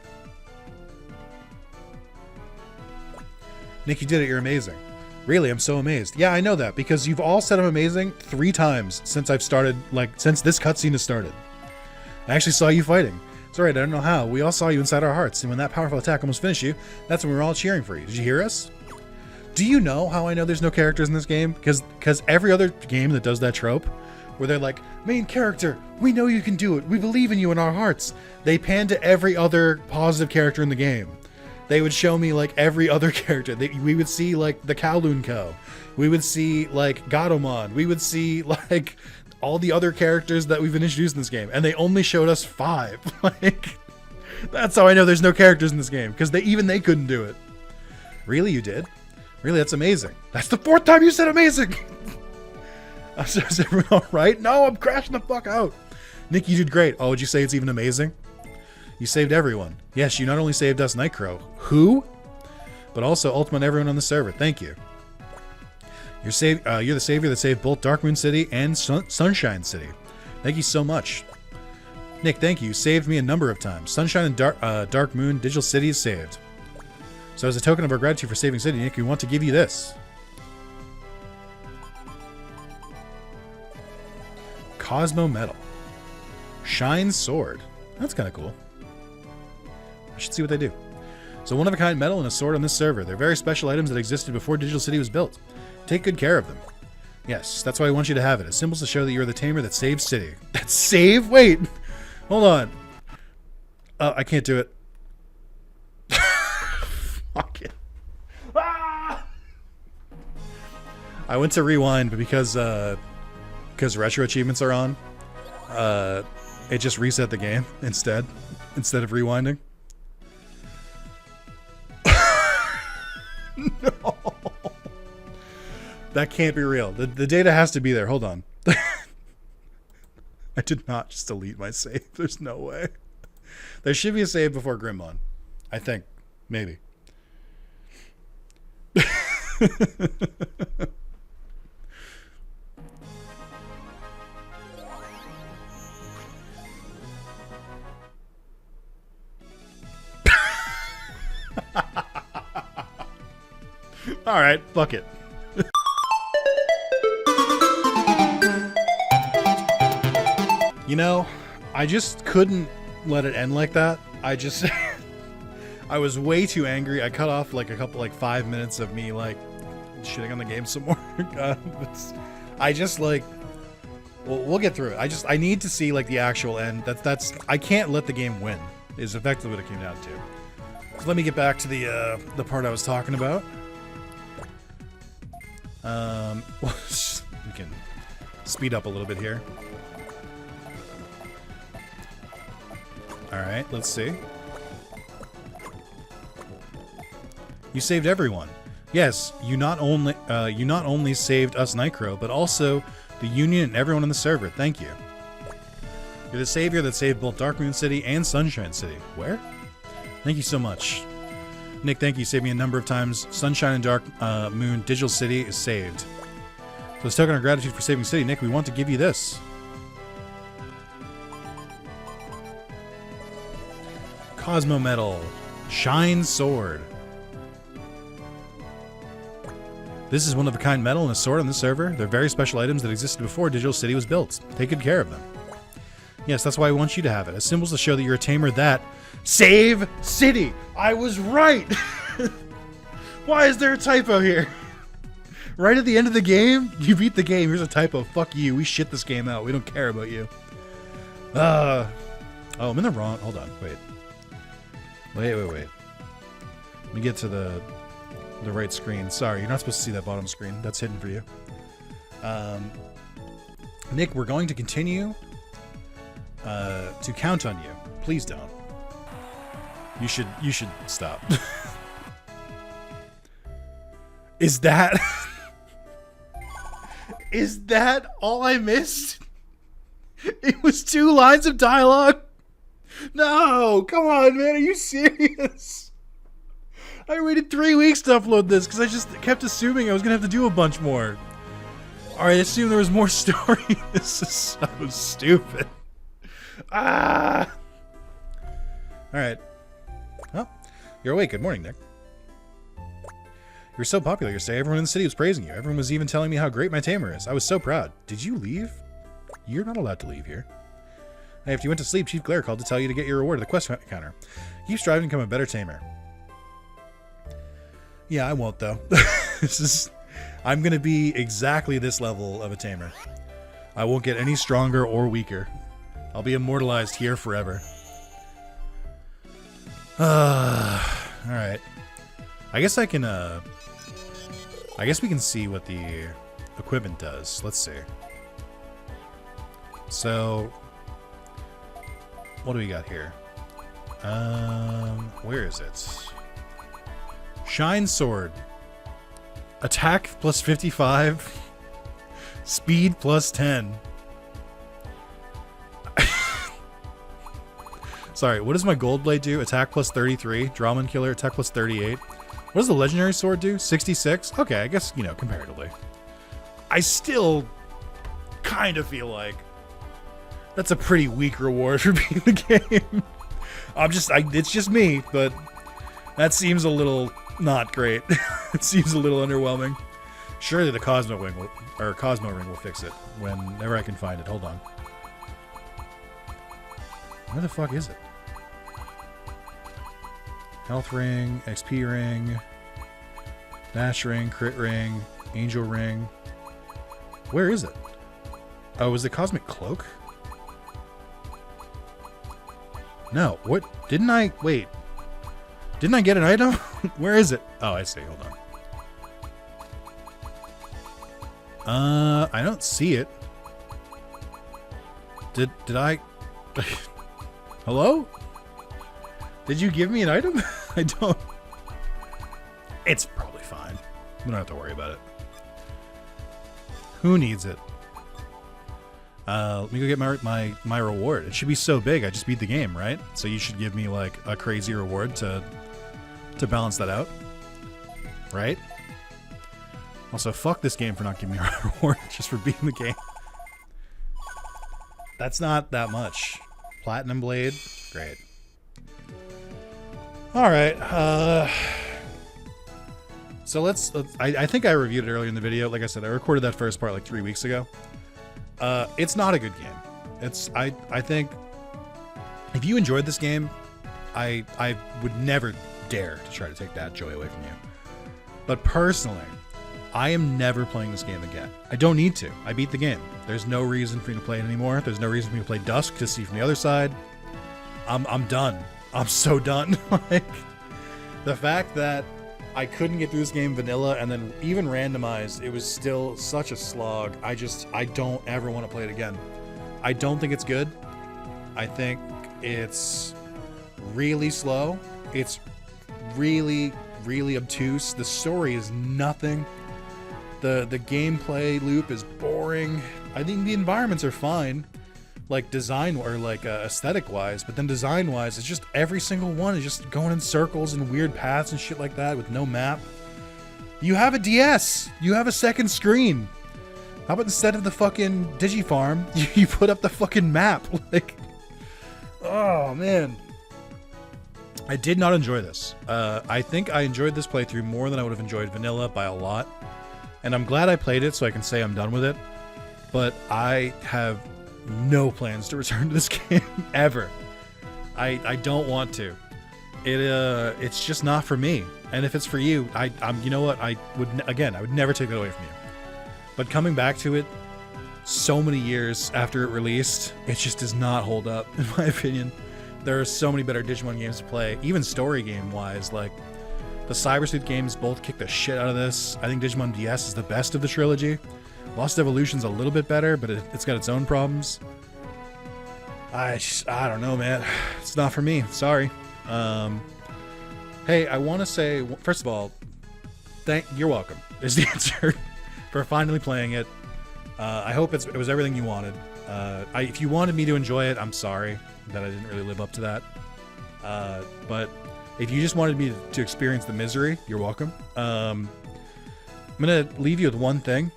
Nick, you did it. You're amazing. Really, I'm so amazed. Yeah, I know that, because you've all said I'm amazing 3 times since I've started, like, since this cutscene has started. I actually saw you fighting. It's alright, I don't know how. We all saw you inside our hearts, and when that powerful attack almost finished you, that's when we were all cheering for you. Did you hear us? Do you know how I know there's no characters in this game? Because every other game that does that trope, where they're like, main character, we know you can do it. We believe in you in our hearts. They pan to every other positive character in the game. They would show me like every other character. We would see like the Kowloon Co. We would see like Gatomon. We would see like all the other characters that we've been introduced in this game. And they only showed us 5. Like, that's how I know there's no characters in this game. Because even they couldn't do it. Really, you did? Really, that's amazing. That's the 4th time you said amazing! Is everyone alright? No, I'm crashing the fuck out. Nick, you did great. Oh, would you say it's even amazing? You saved everyone. Yes, you not only saved us, Nightcrow, who? But also ultimate everyone on the server. Thank you. You're the savior that saved both Dark Moon City and Sunshine City. Thank you so much. Nick, thank you. You saved me a number of times. Sunshine and Dark Moon, Digital City is saved. So as a token of our gratitude for saving City, Nick, we want to give you this. Cosmo Medal. Shine Sword. That's kind of cool. I should see what they do. So one-of-a-kind medal and a sword on this server. They're very special items that existed before Digital City was built. Take good care of them. Yes, that's why I want you to have it. As symbols to show that you're the tamer that saves City. That save? Wait. Hold on. I can't do it. Fuck it. Ah! I went to rewind, but because retro achievements are on, it just reset the game instead of rewinding. No. That can't be real. The data has to be there. Hold on. I did not just delete my save. There's no way. There should be a save before Grimmon. I think. Maybe. All right, fuck it. You know, I just couldn't let it end like that. I was way too angry. I cut off like 5 minutes of me like shitting on the game some more. I just like, well, we'll get through it. I need to see like the actual end. I can't let the game win. Is effectively what it came down to. So let me get back to the part I was talking about. We can speed up a little bit here. All right, let's see. You saved everyone. Yes, you not only saved us, Nightcrow, but also the Union and everyone on the server. Thank you. You're the savior that saved both Dark Moon City and Sunshine City. Where? Thank you so much. Nick, thank you. You saved me a number of times. Sunshine and Dark Moon Digital City is saved. So as token of gratitude for saving City, Nick, we want to give you this. Cosmo Medal. Shine Sword. This is one-of-a-kind medal and a sword on this server. They're very special items that existed before Digital City was built. Take good care of them. Yes, that's why I want you to have it. As symbols to show that you're a tamer that... Save City! I was right! Why is there a typo here? Right at the end of the game? You beat the game. Here's a typo. Fuck you. We shit this game out. We don't care about you. Oh, I'm in the wrong... Hold on. Wait. Let me get to the right screen. Sorry, you're not supposed to see that bottom screen. That's hidden for you. Nick, we're going to continue to count on you. Please don't. You should stop. Is that all I missed? It was 2 lines of dialogue? No, come on, man. Are you serious? I waited 3 weeks to upload this because I just kept assuming I was going to have to do a bunch more. Alright, I assumed there was more story. This is so stupid. Ah! Alright. Well, you're awake. Good morning, Nick. You're so popular yesterday. Everyone in the city was praising you. Everyone was even telling me how great my tamer is. I was so proud. Did you leave? You're not allowed to leave here. Hey, if you went to sleep, Chief Glare called to tell you to get your reward at the quest counter. Keep striving to become a better tamer. Yeah, I won't, though. I'm going to be exactly this level of a tamer. I won't get any stronger or weaker. I'll be immortalized here forever. Alright. I guess I can, I guess we can see what the equipment does. Let's see. So, what do we got here? Where is it? Shine Sword. Attack plus 55. Speed plus 10. Sorry, what does my Gold Blade do? Attack plus 33. Drawman Killer, attack plus 38. What does the Legendary Sword do? 66? Okay, I guess, you know, comparatively. I still kind of feel like that's a pretty weak reward for beating the game. It's just me, but that seems a little not great. It seems a little underwhelming. Surely the Cosmo Ring will fix it whenever I can find it. Hold on. Where the fuck is it? Health Ring, XP Ring, Dash Ring, Crit Ring, Angel Ring. Where is it? Oh, is it Cosmic Cloak? No, what? Didn't I get an item? Where is it? Oh, I see, hold on. I don't see it. Did I... Hello? Did you give me an item? I don't... It's probably fine. We don't have to worry about it. Who needs it? Let me go get my reward. It should be so big, I just beat the game, right? So you should give me, like, a crazy reward to balance that out. Right? Also, fuck this game for not giving me a reward just for beating the game. That's not that much. Platinum Blade? Great. Alright, so I think I reviewed it earlier in the video. Like I said, I recorded that first part like 3 weeks ago. It's not a good game. I think if you enjoyed this game, I would never dare to try to take that joy away from you. But personally, I am never playing this game again. I don't need to. I beat the game. There's no reason for me to play it anymore. There's no reason for me to play Dusk to see from the other side. I'm done. I'm so done. Like, the fact that I couldn't get through this game vanilla and then even randomized, it was still such a slog. I don't ever want to play it again. I don't think it's good. I think it's really slow. It's really, really obtuse. The story is nothing. The gameplay loop is boring. I think the environments are fine, like design or like aesthetic wise, but then design wise, it's just every single one is just going in circles and weird paths and shit like that with no map. You have a DS. You have a second screen. How about instead of the fucking Digifarm, you put up the fucking map? Like, oh man. I did not enjoy this. I think I enjoyed this playthrough more than I would have enjoyed vanilla by a lot. And I'm glad I played it so I can say I'm done with it. But I have no plans to return to this game ever. I don't want to. It's just not for me. And if it's for you, you know what? I would never take that away from you. But coming back to it so many years after it released, it just does not hold up, in my opinion. There are so many better Digimon games to play, even story game wise. Like, the Cybersuit games both kick the shit out of this. I think Digimon DS is the best of the trilogy. Lost Evolution's a little bit better, but it's got its own problems. I don't know, man. It's not for me. Sorry. Hey, I want to say, first of all, you're welcome, is the answer, for finally playing it. I hope it was everything you wanted. If you wanted me to enjoy it, I'm sorry that I didn't really live up to that. But if you just wanted me to experience the misery, you're welcome. I'm going to leave you with one thing.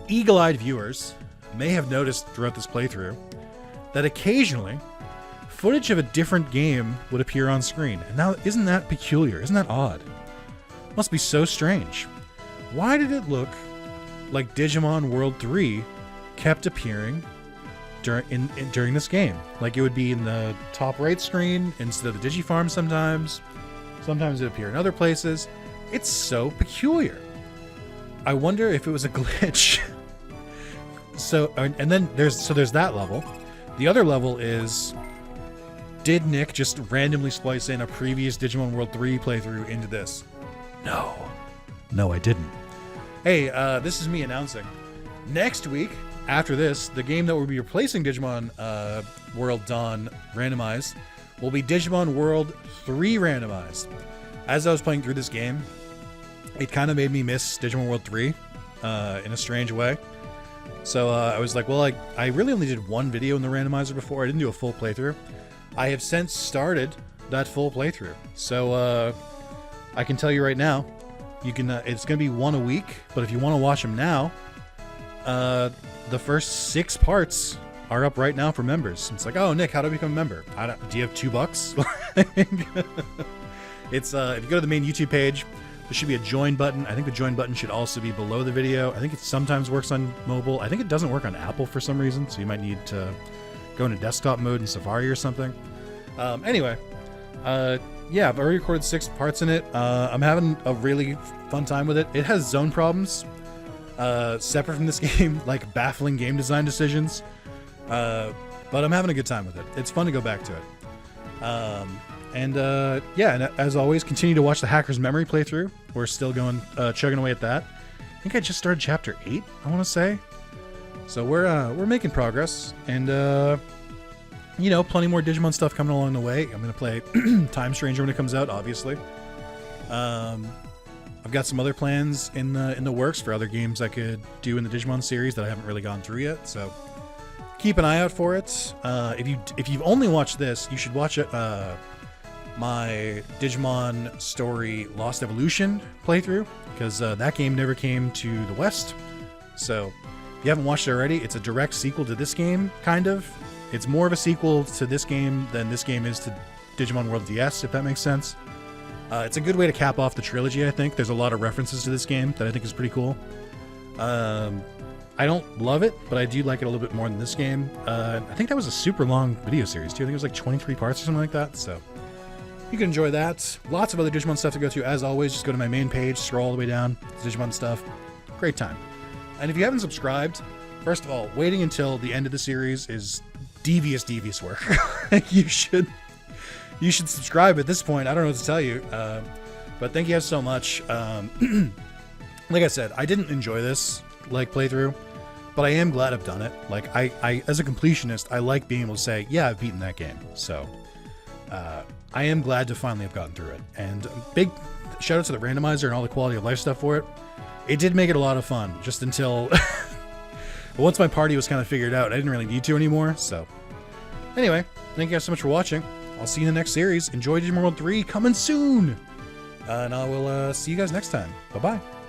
Eagle-eyed viewers may have noticed throughout this playthrough that occasionally footage of a different game would appear on screen. And now, isn't that peculiar? Isn't that odd? Must be so strange. Why did it look like Digimon World 3 kept appearing during this game. Like, it would be in the top right screen instead of the Digifarm sometimes. Sometimes it would appear in other places. It's so peculiar. I wonder if it was a glitch. So, and then there's that level. The other level is, did Nick just randomly splice in a previous Digimon World 3 playthrough into this? No. No, I didn't. Hey, this is me announcing. Next week, after this, the game that will be replacing Digimon World Dawn Randomized will be Digimon World 3 Randomized. As I was playing through this game, it kind of made me miss Digimon World 3 in a strange way. So I was like, well, I really only did one video in the randomizer before. I didn't do a full playthrough. I have since started that full playthrough. So I can tell you right now, you can. It's going to be one a week, but if you want to watch them now, the first 6 parts are up right now for members. It's like, oh, Nick, how do I become a member? Do you have $2? It's if you go to the main YouTube page, there should be a join button. I think the join button should also be below the video. I think it sometimes works on mobile. I think it doesn't work on Apple for some reason, so you might need to go into desktop mode in Safari or something. Anyway, yeah, I've already recorded 6 parts in it. I'm having a really fun time with it. It has zone problems, separate from this game, like baffling game design decisions. But I'm having a good time with it. It's fun to go back to it. Yeah, and as always, continue to watch the Hacker's Memory playthrough. We're still going, chugging away at that. I think I just started chapter 8, I want to say. So we're making progress, and you know, plenty more Digimon stuff coming along the way. I'm gonna play Time Stranger when it comes out, obviously. I've got some other plans in the works for other games I could do in the Digimon series that I haven't really gone through yet. So keep an eye out for it. If you've only watched this, you should watch it. My Digimon Story Lost Evolution playthrough, because that game never came to the West. So if you haven't watched it already, it's a direct sequel to this game, kind of. It's more of a sequel to this game than this game is to Digimon World DS, if that makes sense. It's a good way to cap off the trilogy, I think. There's a lot of references to this game that I think is pretty cool. I don't love it, but I do like it a little bit more than this game. I think that was a super long video series, too. I think it was like 23 parts or something like that, so you can enjoy that. Lots of other Digimon stuff to go to. As always, just go to my main page, scroll all the way down. Digimon stuff. Great time. And if you haven't subscribed, first of all, waiting until the end of the series is devious work. You should subscribe at this point. I don't know what to tell you. But thank you guys so much. Like I said, I didn't enjoy this playthrough, but I am glad I've done it. Like, I as a completionist, I like being able to say, yeah, I've beaten that game. So I am glad to finally have gotten through it. And big shout out to the randomizer and all the quality of life stuff for it. It did make it a lot of fun, just until once my party was kind of figured out, I didn't really need to anymore. So anyway, thank you guys so much for watching. I'll see you in the next series. Enjoy Digimon World 3 coming soon. And I will see you guys next time. Bye-bye.